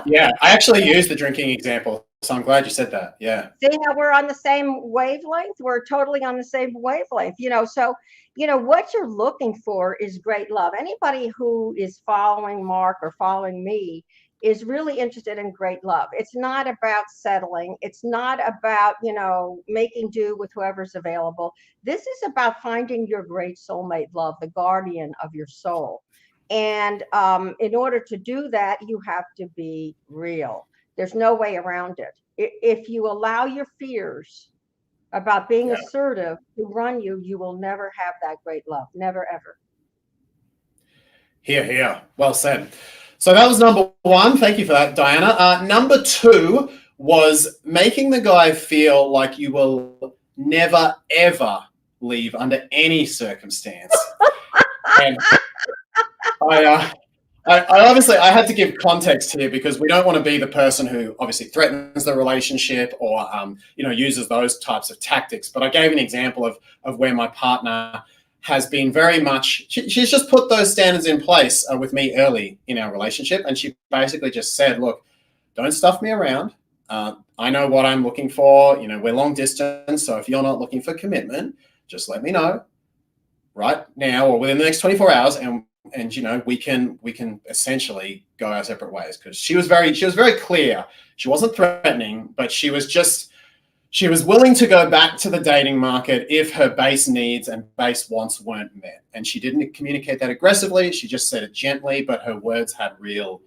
Yeah, I actually used the drinking example, so I'm glad you said that. Yeah. See how we're on the same wavelength? We're totally on the same wavelength, So, what you're looking for is great love. Anybody who is following Mark or following me is really interested in great love. It's not about settling. It's not about, making do with whoever's available. This is about finding your great soulmate love, the guardian of your soul. And in order to do that, you have to be real. There's no way around it. If you allow your fears about being assertive to run you, you will never have that great love. Never, ever. Here. Well said. So that was number 1. Thank you for that, Diana. Number 2 was making the guy feel like you will never, ever leave under any circumstance. And I obviously I had to give context here because we don't want to be the person who obviously threatens the relationship or uses those types of tactics. But I gave an example of where my partner has been very much, she's just put those standards in place with me early in our relationship. And she basically just said, look, don't stuff me around. I know what I'm looking for. We're long distance. So if you're not looking for commitment, just let me know right now or within the next 24 hours. And we can essentially go our separate ways, because she was very clear. She wasn't threatening, but she was willing to go back to the dating market if her base needs and base wants weren't met. And she didn't communicate that aggressively. She just said it gently, but her words had real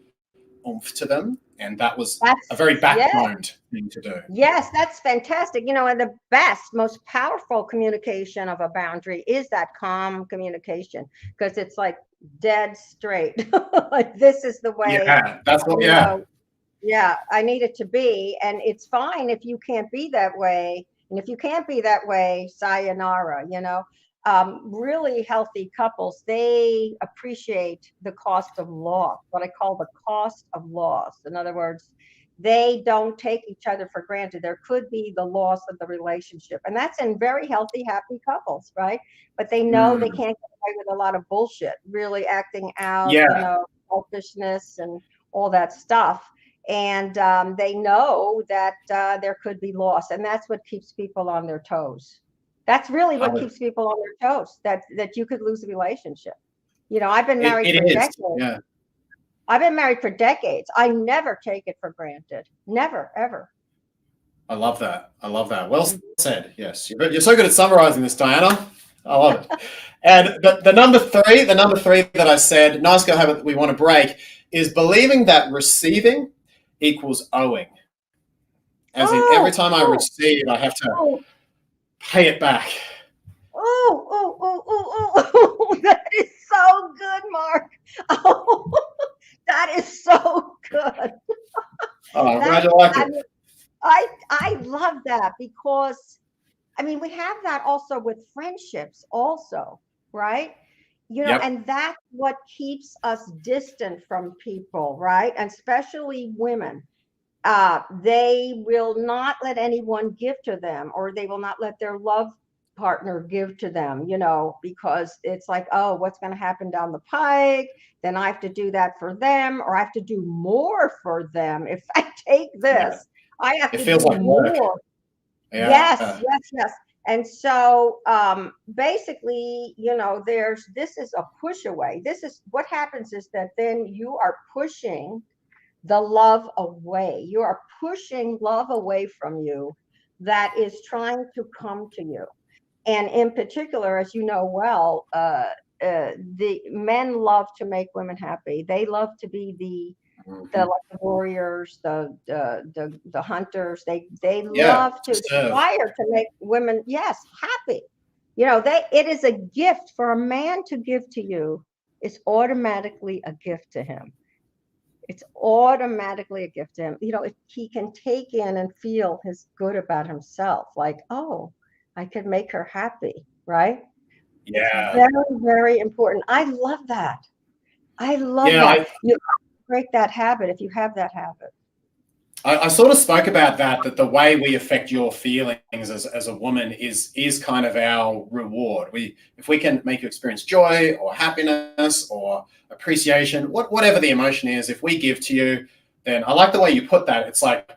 oomph to them. And that's a very backboned thing to do. Yes, that's fantastic. And the best, most powerful communication of a boundary is that calm communication, because it's like dead straight. Like, this is the way. Yeah, that's what, I need it to be. And it's fine if you can't be that way. And if you can't be that way, sayonara, really healthy couples, they appreciate the cost of loss, what I call the cost of loss. In other words, they don't take each other for granted. There could be the loss of the relationship. And that's in very healthy, happy couples, right? But they know they can't get away with a lot of bullshit, really acting out, selfishness and all that stuff. And they know that there could be loss. And that's what keeps people on their toes. That's really what keeps people on their toes, that you could lose a relationship. I've been married for It is. decades. Yeah. I've been married for decades. I never take it for granted. Never, ever. I love that. I love that. Well said. Yes. You're so good at summarizing this, Diana. I love it. And the number three that I said, nice girl habit that we want to break, is believing that receiving equals owing. As in, every time I receive, I have to pay it back. That is so good, Mark. Oh, that is so good. Oh, I'm glad you like it. I love that because, we have that also with friendships also, right? Yep. And that's what keeps us distant from people, right? And especially women. They will not let anyone give to them, or they will not let their love partner give to them, because it's like, oh, what's going to happen down the pike? Then I have to do that for them, or I have to do more for them. If I take this, I have to do like more. Work. Yes. And so basically, this is a push away. This is what happens, is that then you are pushing the love away. You are pushing love away from you that is trying to come to you. And in particular, as you know well, the men love to make women happy. They love to be the warriors, the hunters. They love to aspire to make women, yes, happy. It is a gift for a man to give to you. It's automatically a gift to him. It's automatically a gift to him. He can take in and feel his good about himself. Like, oh, I could make her happy, right? Yeah. It's very, very important. I love that. I love that. You break that habit if you have that habit. I sort of spoke about that the way we affect your feelings as a woman is kind of our reward. If we can make you experience joy or happiness or appreciation, whatever the emotion is, if we give to you, then I like the way you put that. It's like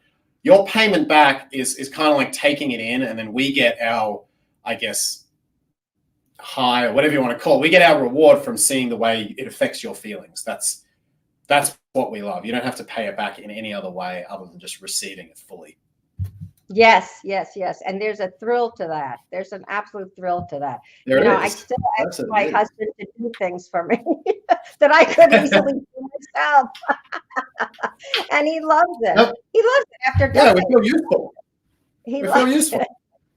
your payment back is kind of like taking it in, and then we get our, I guess, high or whatever you want to call it. We get our reward from seeing the way it affects your feelings. That's what we love. You don't have to pay it back in any other way other than just receiving it fully. Yes. And there's a thrill to that. There's an absolute thrill to that. I still ask my husband to do things for me that I could easily do myself. And he loves it. Yep. He loves it after decades. Yeah, we feel useful. We feel useful.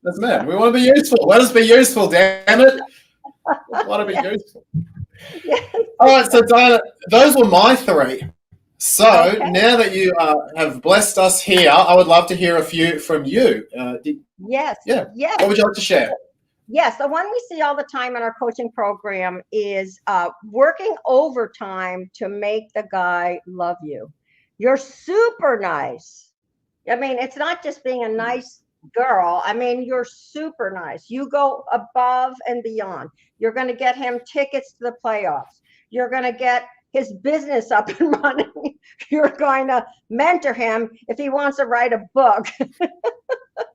That's men. We want to be useful. Let us be useful, damn it. We want to be useful. Yes. All right, so Diana, those were my three. So now that you have blessed us here, I would love to hear a few from you. Yes. What would you like to share? Yes, the one we see all the time in our coaching program is working overtime to make the guy love you. You're super nice. It's not just being a nice girl. You're super nice. You go above and beyond. You're going to get him tickets to the playoffs. You're going to get his business up and running. You're going to mentor him if he wants to write a book.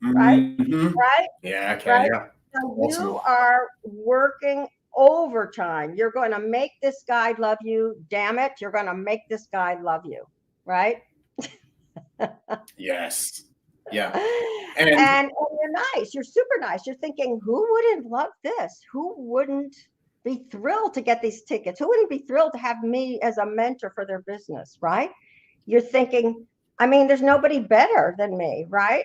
Right? Mm-hmm. Right? Yeah, okay, right? yeah. So awesome. You are working overtime. You're going to make this guy love you. Damn it. You're going to make this guy love you. Right? Yes. Yeah. And you're nice. You're super nice. You're thinking, who wouldn't love this? Who wouldn't be thrilled to get these tickets? Who wouldn't be thrilled to have me as a mentor for their business, right? You're thinking, there's nobody better than me, right?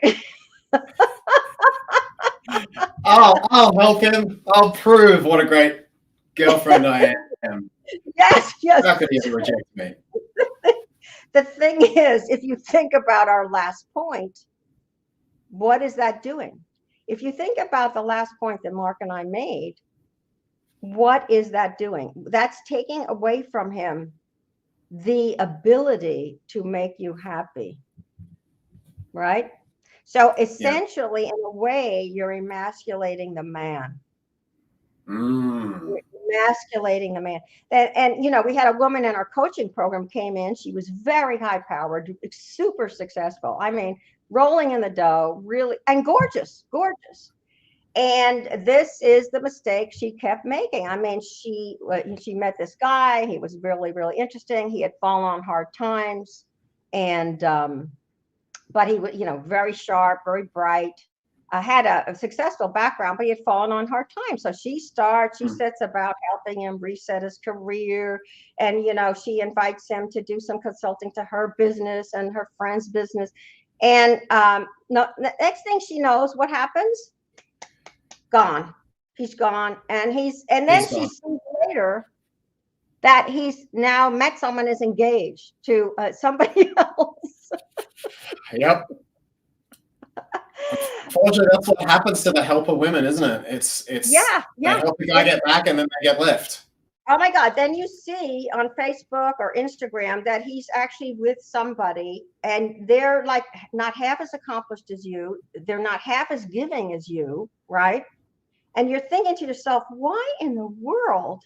I'll help him. I'll prove what a great girlfriend I am. Yes. How could he ever reject me? The thing is, if you think about our last point, what is that doing? If you think about the last point that Mark and I made, what is that doing? That's taking away from him the ability to make you happy, right? So essentially, in a way, you're emasculating the man. You're emasculating the man. And we had a woman in our coaching program came in. She was very high powered, super successful. Rolling in the dough, really, and gorgeous. And this is the mistake she kept making. I mean, she met this guy. He was really, really interesting. He had fallen on hard times, and but he was, very sharp, very bright. Had a successful background, but he had fallen on hard times. So she sets about helping him reset his career. And, she invites him to do some consulting to her business and her friend's business. And no, the next thing she knows, what happens? Gone. He's gone. And then she sees later that he's now met someone, is engaged to somebody else. Yep. Unfortunately, that's what happens to the helper women, isn't it? It's yeah. They help the guy get back and then they get left. Oh my God. Then you see on Facebook or Instagram that he's actually with somebody, and they're like not half as accomplished as you. They're not half as giving as you, right? And you're thinking to yourself, why in the world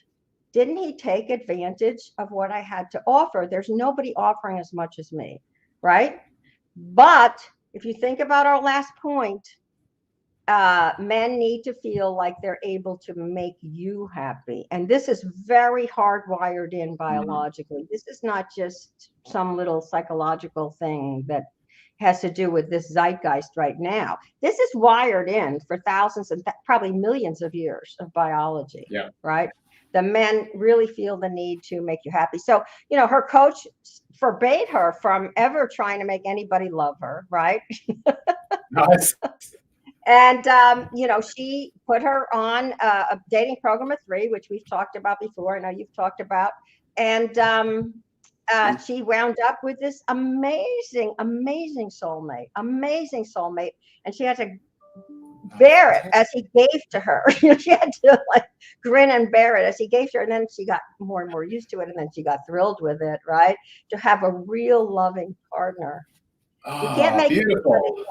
didn't he take advantage of what I had to offer? There's nobody offering as much as me, right? But if you think about our last point, men need to feel like they're able to make you happy. And this is very hardwired in biologically. This is not just some little psychological thing that has to do with this zeitgeist right now. This is wired in for thousands and probably millions of years of biology, right? The men really feel the need to make you happy. So, her coach forbade her from ever trying to make anybody love her, right? Nice. And, she put her on a dating program of 3, which we've talked about before. I know you've talked about. And she wound up with this amazing soulmate. And she had to bear it as he gave to her. She had to grin and bear it as he gave to her. And then she got more and more used to it. And then she got thrilled with it, right? To have a real loving partner. You can't make beautiful.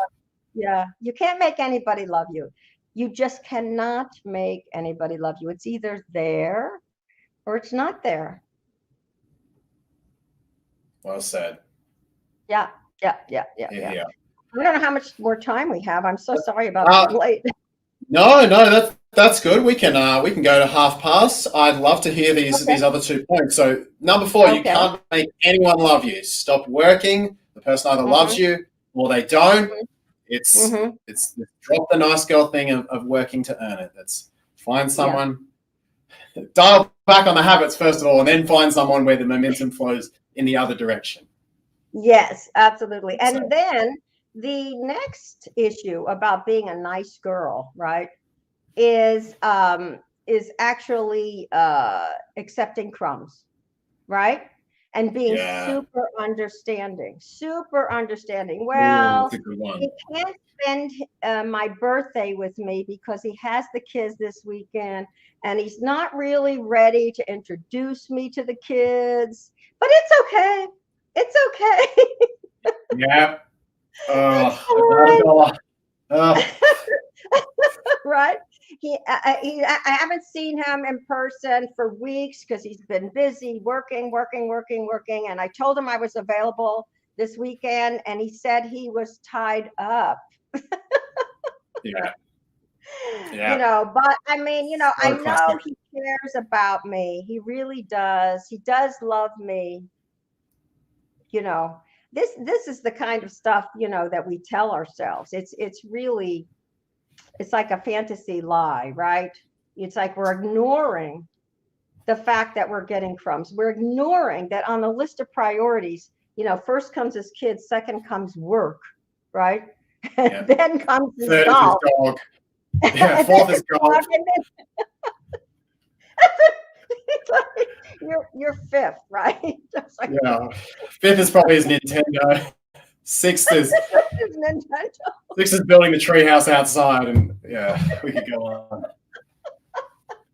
You can't make anybody love you. You just cannot make anybody love you. It's either there or it's not there. Well said. Yeah. I don't know how much more time we have. I'm so sorry about being late. No, that's good. We can go to half past. I'd love to hear these other 2 points. So number 4, you can't make anyone love you. Stop working. The person either loves you or they don't. It's drop the nice girl thing of working to earn it. That's find someone, dial back on the habits first of all, and then find someone where the momentum flows in the other direction. Yes, absolutely. And then the next issue about being a nice girl, right, is actually accepting crumbs, right? And being super understanding. Well, he can't spend my birthday with me because he has the kids this weekend, and he's not really ready to introduce me to the kids. But it's okay. It's okay. Yeah. Right. I haven't seen him in person for weeks because he's been busy working. And I told him I was available this weekend, and he said he was tied up. Yeah. But I mean, I know he cares about me. He really does. He does love me. This is the kind of stuff, that we tell ourselves. It's really, it's like a fantasy lie, right? It's like we're ignoring the fact that we're getting crumbs. We're ignoring that on the list of priorities, first comes his kids, second comes work, right? And then comes his dog. Yeah, fourth is golf. You're fifth, right? Yeah, fifth is probably his Nintendo. Sixth is Nintendo. Sixth is building the treehouse outside, and we could go on.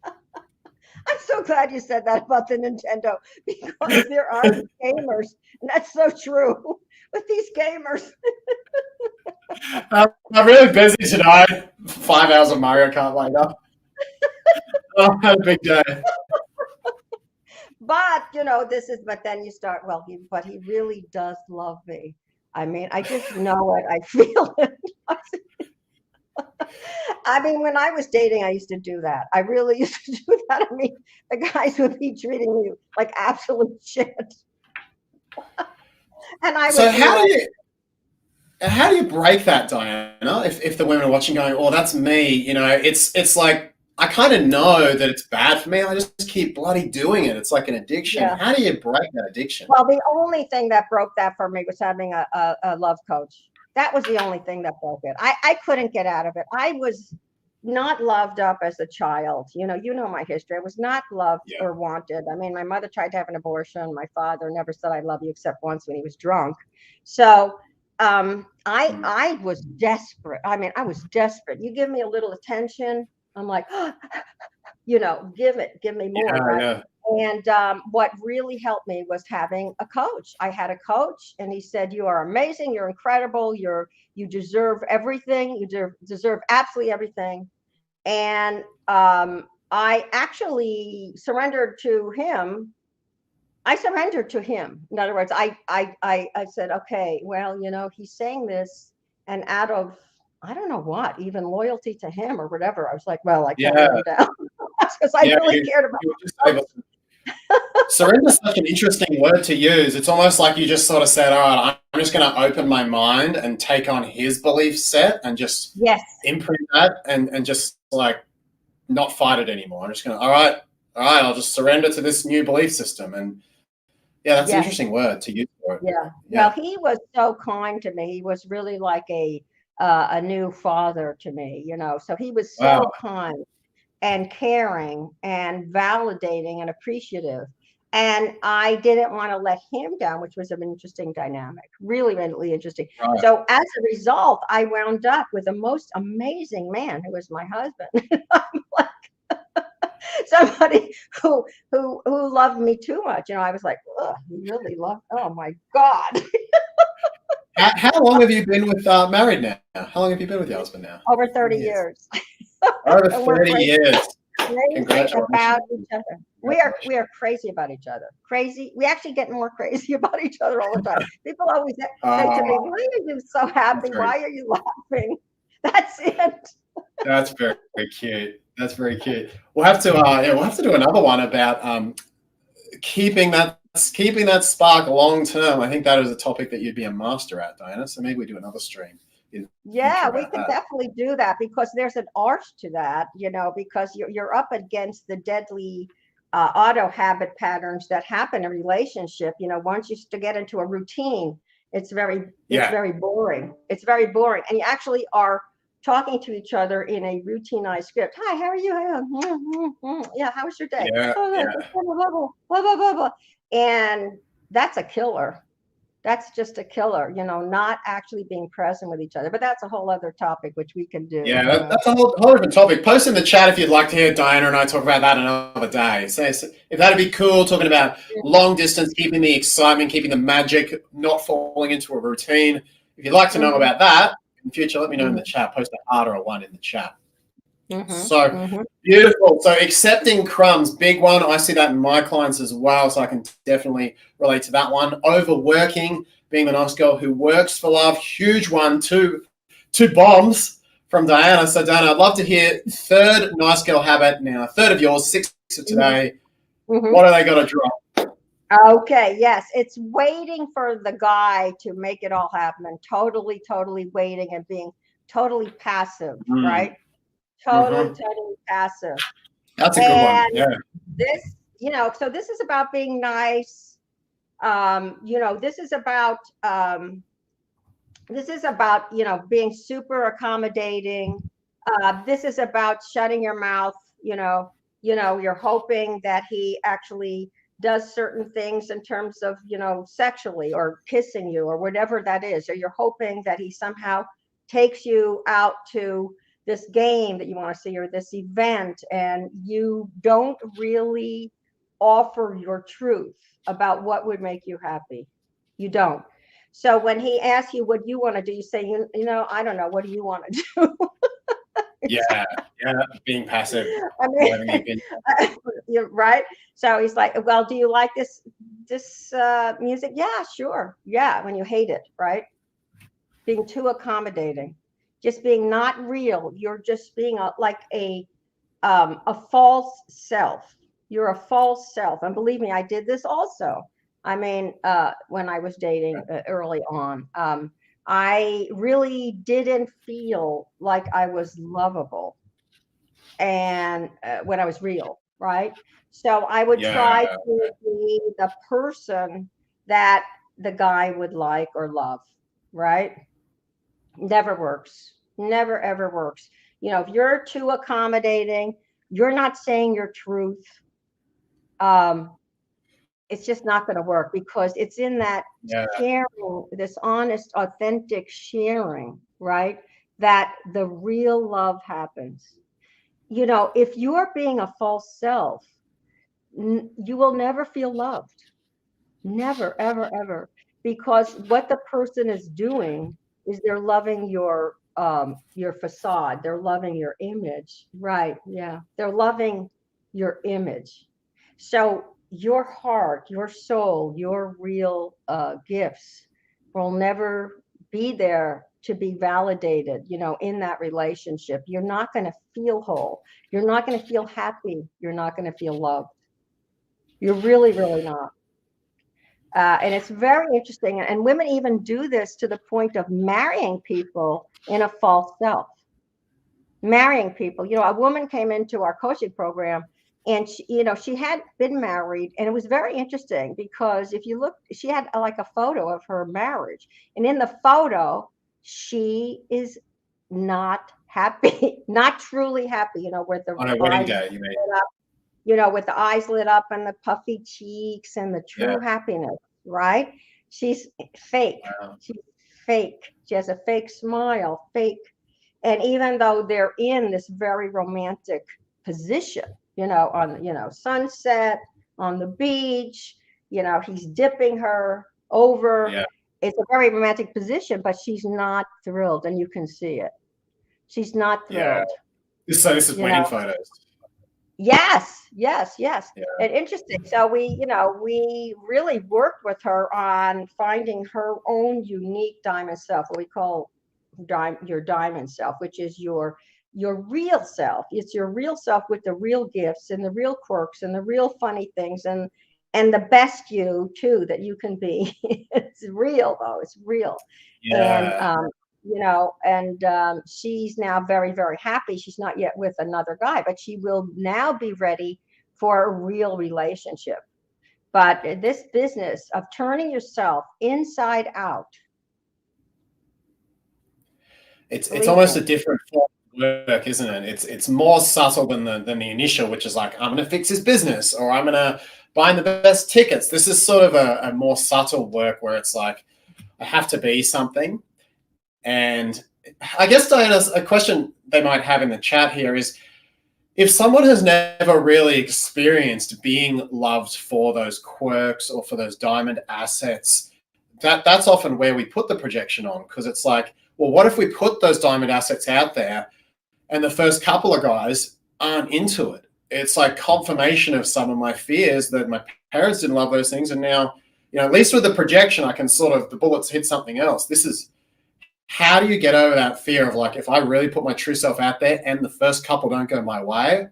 I'm so glad you said that about the Nintendo, because there are gamers, and that's so true with these gamers. I'm really busy today. 5 hours of Mario Kart later. I had a big day. But but then you start, but he really does love me. I mean, I just know it. I feel it. I mean, when I was dating, I used to do that. I really used to do that. I mean, the guys would be treating me like absolute shit. And I So would be like, how do you break that, Diana? If the women are watching, going, "Oh, that's me," it's like I kind of know that it's bad for me. I just keep bloody doing it. It's like an addiction. yeah. How do you break that addiction? Well, the only thing that broke that for me was having a love coach. That was the only thing that broke it. I couldn't get out of it. I was not loved up as a child. You know my history. I was not loved Yeah. or wanted. I mean, my mother tried to have an abortion. My father never said I love you except once when he was drunk. So Mm. I was desperate. I mean, I was desperate. You give me a little attention, I'm like, give me more, Yeah. right? Yeah. And what really helped me was having a coach. I had a coach, and he said, "You are amazing. You're incredible. You deserve everything. You deserve absolutely everything." And I actually surrendered to him. I surrendered to him. In other words, I said, okay, well, he's saying this, and out of I don't know what, even loyalty to him or whatever, I was like, well, I can't let Yeah. him down because I Yeah. really cared about You were just my able to. Surrender is such an interesting word to use. It's almost like you just sort of said, "All right, I'm just going to open my mind and take on his belief set and just yes, imprint that and just like not fight it anymore. I'm just going to, all right, I'll just surrender to this new belief system." And yeah, that's an yes, interesting word to use for it. yeah. Well, Yeah. he was so kind to me. He was really like a new father to me, So he was Wow. so kind and caring and validating and appreciative. And I didn't want to let him down, which was an interesting dynamic, really, really interesting. Right. So as a result, I wound up with the most amazing man who was my husband. Somebody who loved me too much. I was like, oh, he really loved, oh my God. How long have you been with married now? How long have you been with your husband now? Over How 30 many years? years. Over And we're 30 years. crazy Congratulations. about each other. We are crazy about each other. Crazy. We actually get more crazy about each other all the time. People always say to me, Oh, "Why are you so that's happy? very Why are you laughing?" That's it. that's very, very cute. That's very cute. We'll have to do another one about keeping that spark long term. I think that is a topic that you'd be a master at, Diana. So maybe we do another stream in the future Yeah, we about could that. definitely do that because there's an art to that, because you're up against the deadly auto habit patterns that happen in a relationship. Once you get into a routine, it's Yeah. very boring. It's very boring, and you actually are talking to each other in a routinized script. Hi, how are you? Yeah, how was your day? Yeah. Oh, Yeah. blah, blah, blah, blah, blah, blah, blah, blah. And that's a killer. That's just a killer, not actually being present with each other. But that's a whole other topic, which we can Yeah, do. that's a whole different topic. Post in the chat if you'd like to hear Diana and I talk about that another day. So if that'd be cool, talking about long distance, keeping the excitement, keeping the magic, not falling into a routine. If you'd like to know Mm-hmm, about that in the future, let me know in the mm-hmm, chat. Post a heart or a one in the chat. mm-hmm, So mm-hmm. beautiful. So accepting crumbs, big one. I see that in my clients as well. So I can definitely relate to that one. Overworking, being the nice girl who works for love, huge one. Two bombs from Diana. So Diana, I'd love to hear third nice girl habit now. Third of yours, six of today. Mm-hmm. What are they going to drop? Okay, yes, it's waiting for the guy to make it all happen, and totally waiting and being totally passive, Mm. right? Mm-hmm. Totally passive. That's a good one. And Yeah. this, so this is about being nice. This is about being super accommodating. This is about shutting your mouth. You're hoping that he actually does certain things in terms of sexually or kissing you or whatever that is, or you're hoping that he somehow takes you out to this game that you want to see or this event, and you don't really offer your truth about what would make you happy. You don't. So when he asks you what you want to do, you say, I don't know. What do you want to do? Yeah. Yeah. Being passive. I Not having the mean, opinion. you're right. So he's like, well, do you like this music? Yeah, sure. Yeah, when you hate it, right? Being too accommodating. just being not real. You're just being like a false self. You're a false self. And believe me, I did this also. I mean, when I was dating early on, I really didn't feel like I was lovable, and when I was real, right? So I would try Yeah. to be the person that the guy would like or love, right? Never works. Never ever works. If you're too accommodating, you're not saying your truth. Um, it's just not going to work, because it's in that Yeah. sharing, this honest, authentic sharing, right? That the real love happens. If you're being a false self, you will never feel loved. Never, ever, ever. Because what the person is doing is they're loving your facade. They're loving your image. Right. Yeah. They're loving your image. So your heart, your soul, your real gifts will never be there to be validated, in that relationship. You're not going to feel whole. You're not going to feel happy. You're not going to feel loved. You're really, really not. And it's very interesting. And women even do this to the point of marrying people in a false self. Marrying people. A woman came into our coaching program, and she had been married, and it was very interesting, because if you look, she had like a photo of her marriage, and in the photo, she is not happy, not truly happy. With the On a wedding eyes day, you mean? lit up, with the eyes lit up and the puffy cheeks and the Yeah. true happiness, right? She's fake. Wow. She's fake. She has a fake smile, fake. And even though they're in this very romantic position, on, sunset, on the beach, he's dipping her over. Yeah. It's a very romantic position, but she's not thrilled, and you can see it. She's not Yeah. thrilled. So this is wedding photos. Yes, yes, yes. Yeah. And interesting. So we really worked with her on finding her own unique diamond self, what we call your diamond self, which is your real self. It's your real self with the real gifts and the real quirks and the real funny things, and the best you too that you can be. It's real, though. It's real. And Yeah. she's now very, very happy. She's not yet with another guy, but she will now be ready for a real relationship. But this business of turning yourself inside out, It's almost a different form of work, isn't it? It's more subtle than the initial, which is like, I'm going to fix his business, or I'm going to buy the best tickets. This is sort of a more subtle work where it's like, I have to be something. And I guess, Diana, a question they might have in the chat here is, if someone has never really experienced being loved for those quirks or for those diamond assets, that's often where we put the projection on, because it's like, well, what if we put those diamond assets out there and the first couple of guys aren't into it? It's like confirmation of some of my fears that my parents didn't love those things. And now, at least with the projection, I can sort of, the bullets hit something else. How do you get over that fear of like, if I really put my true self out there and the first couple don't go my way,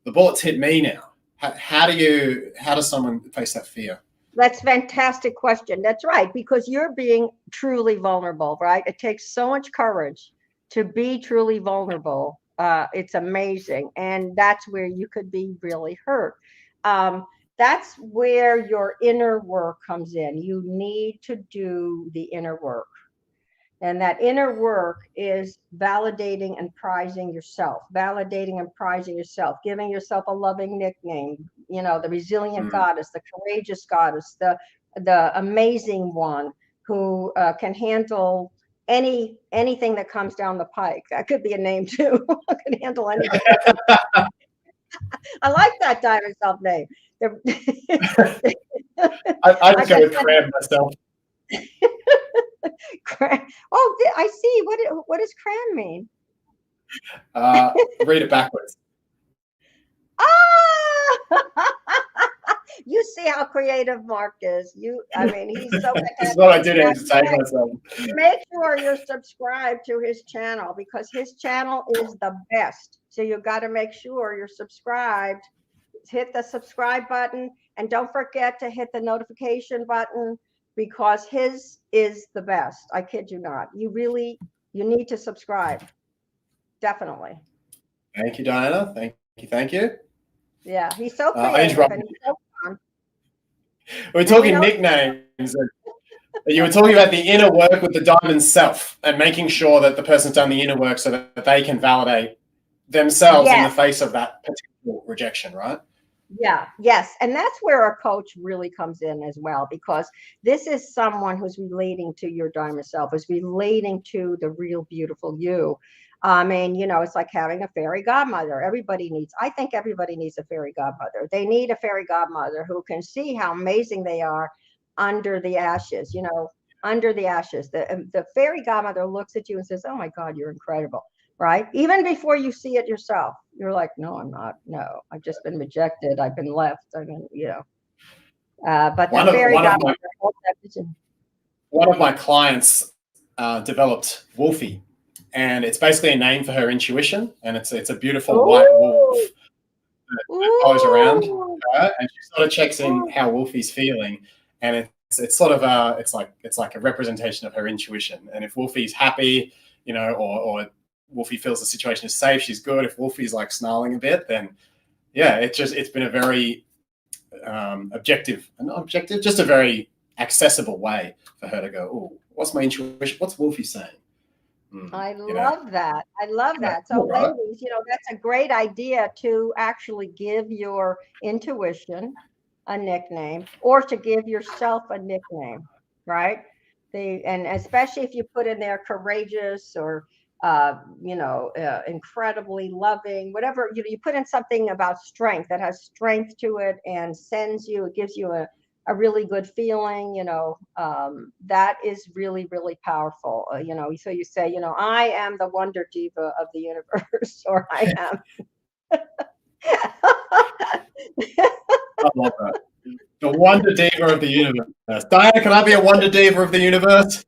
the bullets hit me now? How does someone face that fear? That's a fantastic question. That's right, because you're being truly vulnerable, right? It takes so much courage to be truly vulnerable. It's amazing. And that's where you could be really hurt. That's where your inner work comes in. You need to do the inner work. And that inner work is validating and prizing yourself, giving yourself a loving nickname, the resilient goddess, the courageous goddess, the amazing one who can handle anything that comes down the pike. That could be a name too. Can handle anything. I like that diamond self name. I'd go with Crab myself. Oh, I see. What does cram mean? Read it backwards. Ah! You see how creative Mark is. I mean, he's so This is what I do to fantastic. entertain myself. Make sure you're subscribed to his channel because his channel is the best. So you got to make sure you're subscribed. Hit the subscribe button and don't forget to hit the notification button because his is the best. I kid you not. You need to subscribe. Definitely. Thank you, Diana. Thank you. Yeah, he's so creative and he's so fun. We're talking nicknames. You were talking about the inner work with the diamond self and making sure that the person's done the inner work so that they can validate themselves in the face of that potential rejection, right? Yeah, yes. And that's where a coach really comes in as well, because this is someone who's relating to your diamond self, is relating to the real beautiful you. I mean, it's like having a fairy godmother. I think everybody needs a fairy godmother. They need a fairy godmother who can see how amazing they are under the ashes, under the ashes. The fairy godmother looks at you and says, oh my God, you're incredible. Right? Even before you see it yourself, you're like, no, I'm not. No, I've just been rejected. I've been left. I mean, but the fairy godmother holds that vision. One of my clients developed Wolfie, and it's basically a name for her intuition, and it's a beautiful white wolf that follows around her, and she sort of checks in how Wolfie's feeling, and it's sort of it's like a representation of her intuition. And if Wolfie's happy, or Wolfie feels the situation is safe, she's good. If Wolfie's like snarling a bit, then it's been a very just a very accessible way for her to go, oh, what's my intuition? What's Wolfie saying? I love that. I love that. So ladies, that's a great idea to actually give your intuition a nickname or to give yourself a nickname, right? And especially if you put in there courageous or incredibly loving, whatever, you put in something about strength that has strength to it and it gives you a really good feeling, that is really, really powerful. So you say, I am the wonder diva of the universe, or I am. I love that. The wonder diva of the universe. Diana, can I be a wonder diva of the universe?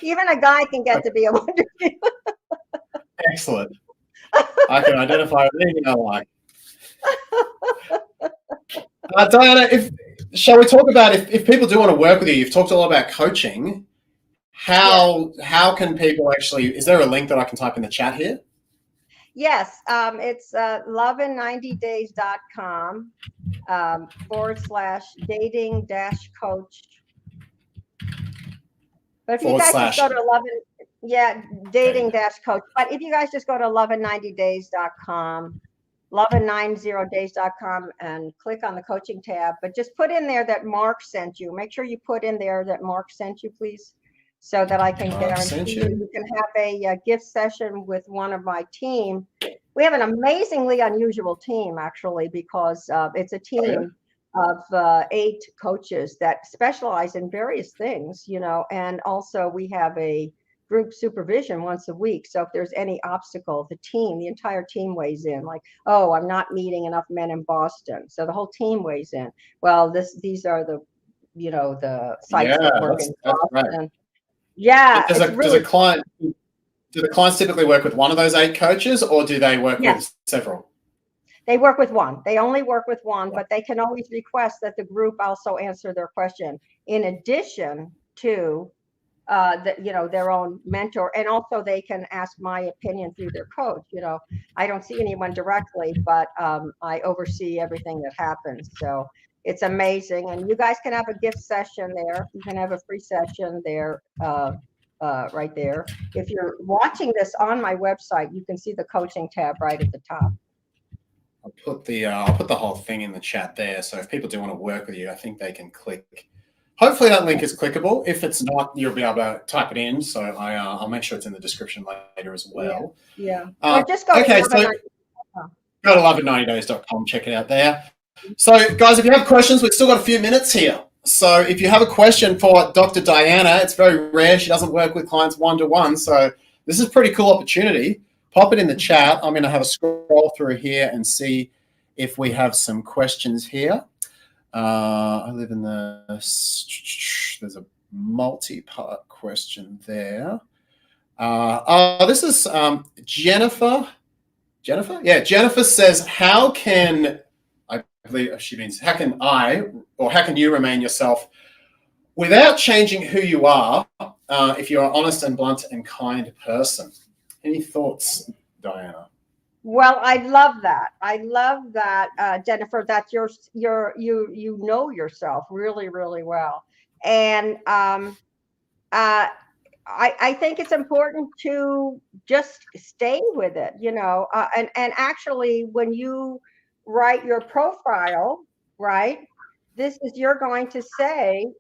Even a guy can get to be a wonder diva. Excellent. I can identify with anything I like. Diana, shall we talk about if people do want to work with you? You've talked a lot about coaching. How can people actually? Is there a link that I can type in the chat here? Yes, it's lovein90days.com /dating-coach. But if you guys just go to dating-coach. But if you guys just go to lovein90days.com, lovein90days.com, and click on the coaching tab, but just put in there that Mark sent you. Make sure you put in there that Mark sent you, please, so that I can guarantee you can have a gift session with one of my team. We have an amazingly unusual team, actually, because it's a team of 8 coaches that specialize in various things, and also we have a group supervision once a week. So if there's any obstacle, the entire team weighs in, like, oh, I'm not meeting enough men in Boston. So the whole team weighs in. Well, these are the sites that work in Boston. Right. Yeah. Do the clients typically work with one of those 8 coaches, or do they work with several? They work with one. They only work with one, but they can always request that the group also answer their question in addition to their own mentor. And also they can ask my opinion through their coach. I don't see anyone directly, but I oversee everything that happens. So it's amazing. And you guys can have a gift session there. You can have a free session there. Right there. If you're watching this on my website, you can see the coaching tab right at the top. I'll put the whole thing in the chat there. So if people do want to work with you, I think they can click. Hopefully that link is clickable. If it's not, you'll be able to type it in. So I'll make sure it's in the description later as well. Yeah. Or just go to go to lovein90days.com. Check it out there. So guys, if you have questions, we've still got a few minutes here. So if you have a question for Dr. Diana, it's very rare. She doesn't work with clients one-to-one. So this is a pretty cool opportunity. Pop it in the chat. I'm going to have a scroll through here and see if we have some questions here. I live in the. There's a multi-part question there. This is Jennifer. Jennifer? Yeah, Jennifer says, how can, I believe she means, how can I, or how can you remain yourself without changing who you are if you're an honest and blunt and kind person? Any thoughts, Diana? Well, I love that. I love that, Jennifer, that you know yourself really, really well. And I think it's important to just stay with it, and actually when you write your profile, right, this is, you're going to say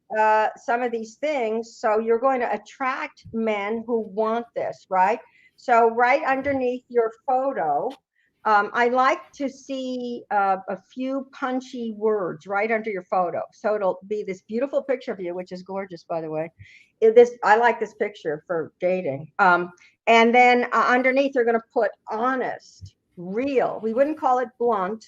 some of these things. So you're going to attract men who want this, right? So right underneath your photo, I like to see a few punchy words right under your photo. So it'll be this beautiful picture of you, which is gorgeous, by the way. I like this picture for dating. And then underneath, you're going to put honest, real. We wouldn't call it blunt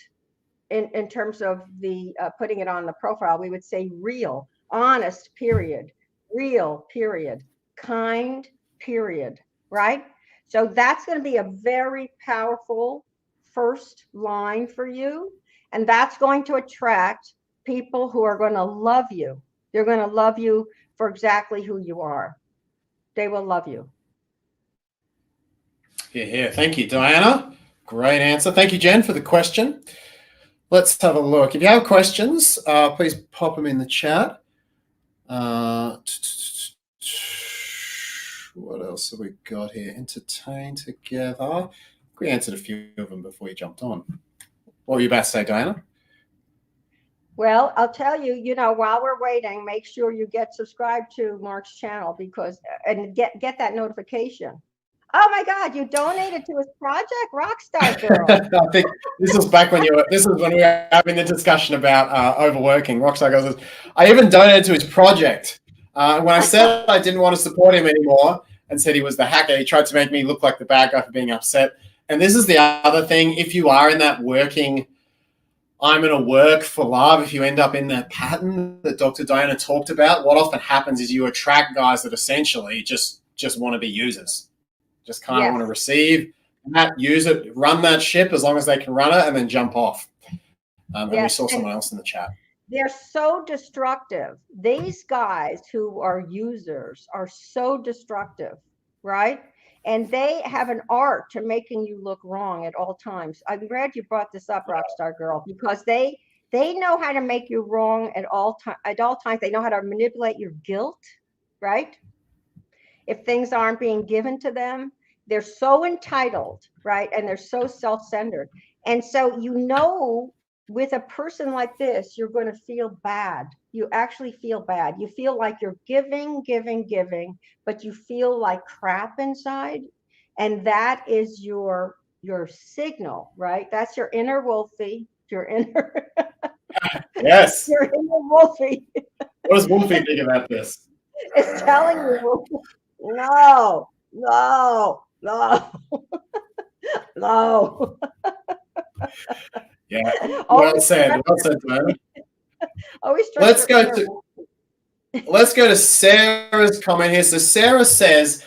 in terms of the putting it on the profile. We would say real, honest, period, real, period, kind, period, right? So that's going to be a very powerful first line for you. And that's going to attract people who are going to love you. They're going to love you for exactly who you are. They will love you. Yeah. Thank you, Diana. Great answer. Thank you, Jen, for the question. Let's have a look. If you have questions, please pop them in the chat. What else have we got here? Entertain together. We answered a few of them before you jumped on. What were you about to say, Diana? Well, I'll tell you, while we're waiting, make sure you get subscribed to Mark's channel and get that notification. Oh my God, you donated to his project, Rockstar Girl. I think this was back when this is when we were having the discussion about overworking. Rockstar Girl says, I even donated to his project. When I said I didn't want to support him anymore and said he was the hacker, he tried to make me look like the bad guy for being upset. And this is the other thing. If you are in that working, I'm going to work for love, if you end up in that pattern that Dr. Diana talked about, what often happens is you attract guys that essentially just want to be users. Just kind of want to receive that, use it, run that ship as long as they can run it, and then jump off. And we saw someone else in the chat. They're so destructive. These guys who are users are so destructive, right? And they have an art to making you look wrong at all times. I'm glad you brought this up, Rockstar Girl, because they know how to make you wrong at all times. They know how to manipulate your guilt, right? If things aren't being given to them, they're so entitled, right? And they're so self-centered. And so, with a person like this, you're going to feel bad. You actually feel bad. You feel like you're giving, but you feel like crap inside. And that is your signal, right? That's your inner Wolfie, your inner. Yes. Your inner Wolfie. What does Wolfie think about this? It's telling you, no. Yeah. Well said. Well said, man. Let's go to Sarah's comment here. So Sarah says,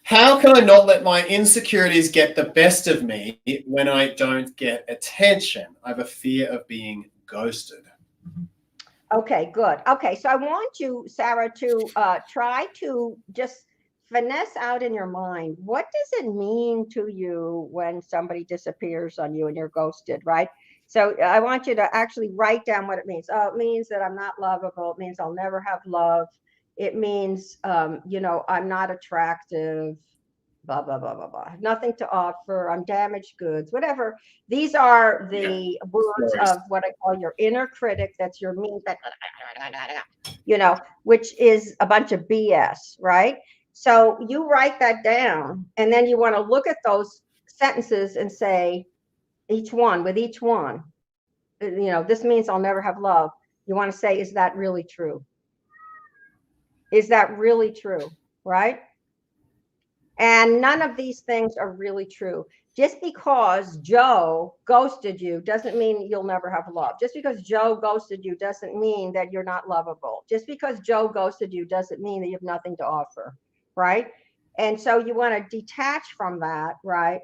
how can I not let my insecurities get the best of me when I don't get attention? I have a fear of being ghosted. Okay, good. Okay, so I want you, Sarah, to try to just finesse out in your mind, what does it mean to you when somebody disappears on you and you're ghosted, right? So I want you to actually write down what it means. Oh, it means that I'm not lovable. It means I'll never have love. It means, I'm not attractive, blah, blah, blah, blah, blah. Nothing to offer. I'm damaged goods, whatever. These are the words of what I call your inner critic. That's your mean, which is a bunch of BS, right? So you write that down, and then you want to look at those sentences and say, each one, this means I'll never have love. You want to say, is that really true? Is that really true? Right? And none of these things are really true. Just because Joe ghosted you doesn't mean you'll never have love. Just because Joe ghosted you doesn't mean that you're not lovable. Just because Joe ghosted you doesn't mean that you have nothing to offer, right? And so you want to detach from that, right?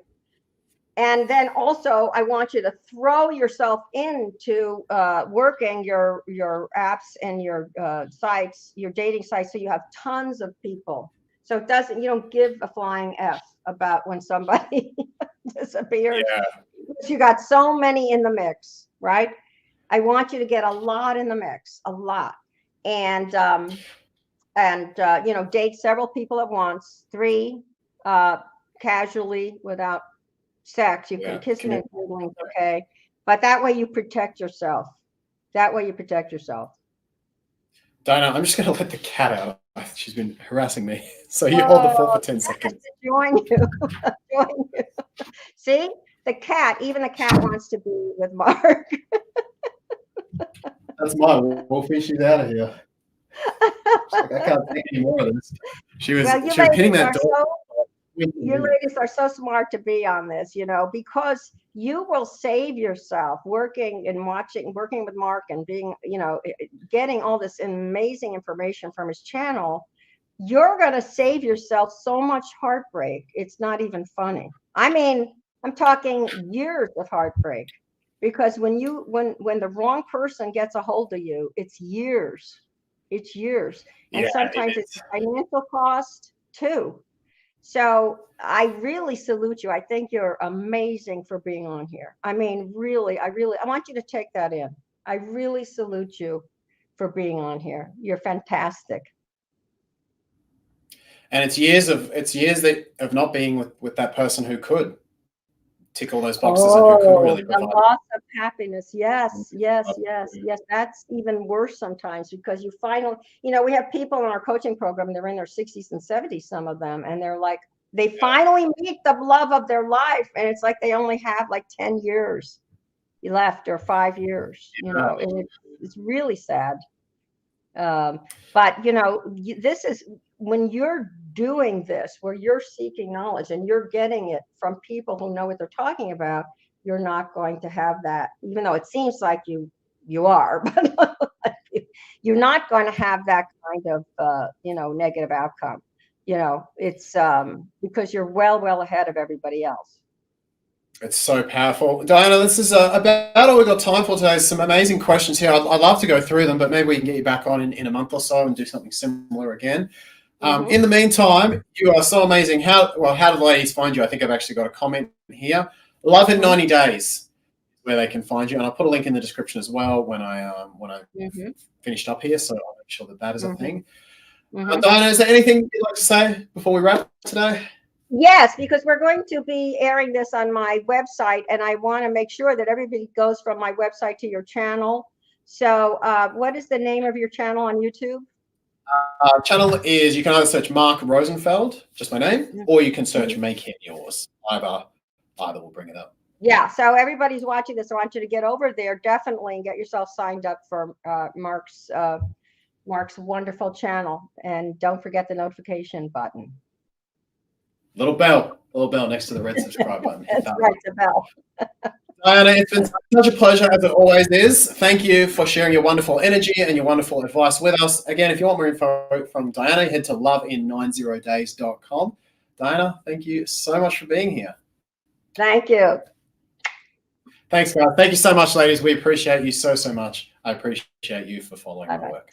And then also, I want you to throw yourself into working your apps and your sites, your dating sites, so you have tons of people. So it doesn't, you don't give a flying F about when somebody disappears. Yeah. Because you got so many in the mix, right? I want you to get a lot in the mix, a lot, and you know, date several people at once, 3 casually without sex. You can Yeah. kissing and cuddling, okay, but that way you protect yourself. That way you protect yourself. Diana, I'm just going to let the cat out. She's been harassing me. So you hold the fort for 10 seconds. Join you. Join you. See, even the cat wants to be with Mark. That's my Wolfie. She's out of here. She's like, I can't take any more of this. She was hitting that door. You ladies are so smart to be on this, you know, because you will save yourself working with Mark and being, you know, getting all this amazing information from his channel. You're going to save yourself so much heartbreak. It's not even funny. I mean, I'm talking years of heartbreak, because when the wrong person gets a hold of you, it's years. It's years. And sometimes it's financial cost too. So I really salute you. I think you're amazing for being on here. I mean, really, I want you to take that in. I really salute you for being on here. You're fantastic. And it's years of not being with that person who could tick all those boxes and who could really provide. The loss of happiness. Yes. That's even worse sometimes, because you finally, you know, we have people in our coaching program, they're in their 60s and 70s, some of them, and they're like, they finally meet the love of their life, and it's like they only have like 10 years left or 5 years, you know, and it's really sad. But you know, this is when you're doing this, where you're seeking knowledge and you're getting it from people who know what they're talking about, you're not going to have that, even though it seems like you are, but you're not going to have that kind of you know, negative outcome. You know, it's because you're well ahead of everybody else. It's so powerful. Diana, this is about all we've got time for today. Some amazing questions here. I'd love to go through them, but maybe we can get you back on in a month or so and do something similar again. In the meantime, you are so amazing. How do the ladies find you? I think I've actually got a comment here. Love in 90 days, where they can find you. And I'll put a link in the description as well when I finished up here. So I'll make sure that is a thing. Diana, is there anything you'd like to say before we wrap today? Yes, because we're going to be airing this on my website, and I want to make sure that everybody goes from my website to your channel. So what is the name of your channel on YouTube? Channel is, you can either search Mark Rosenfeld, just my name, or you can search Make Him Yours. Either will bring it up. Yeah, so everybody's watching this. I want you to get over there definitely and get yourself signed up for Mark's wonderful channel, and don't forget the notification button. Little bell next to the red subscribe button. That's right, the bell. Diana, it's been such a pleasure, as it always is. Thank you for sharing your wonderful energy and your wonderful advice with us. Again, if you want more info from Diana, head to loveinnine0days.com. Diana, thank you so much for being here. Thank you. Thanks, guys. Thank you so much, ladies. We appreciate you so much. I appreciate you for following my work.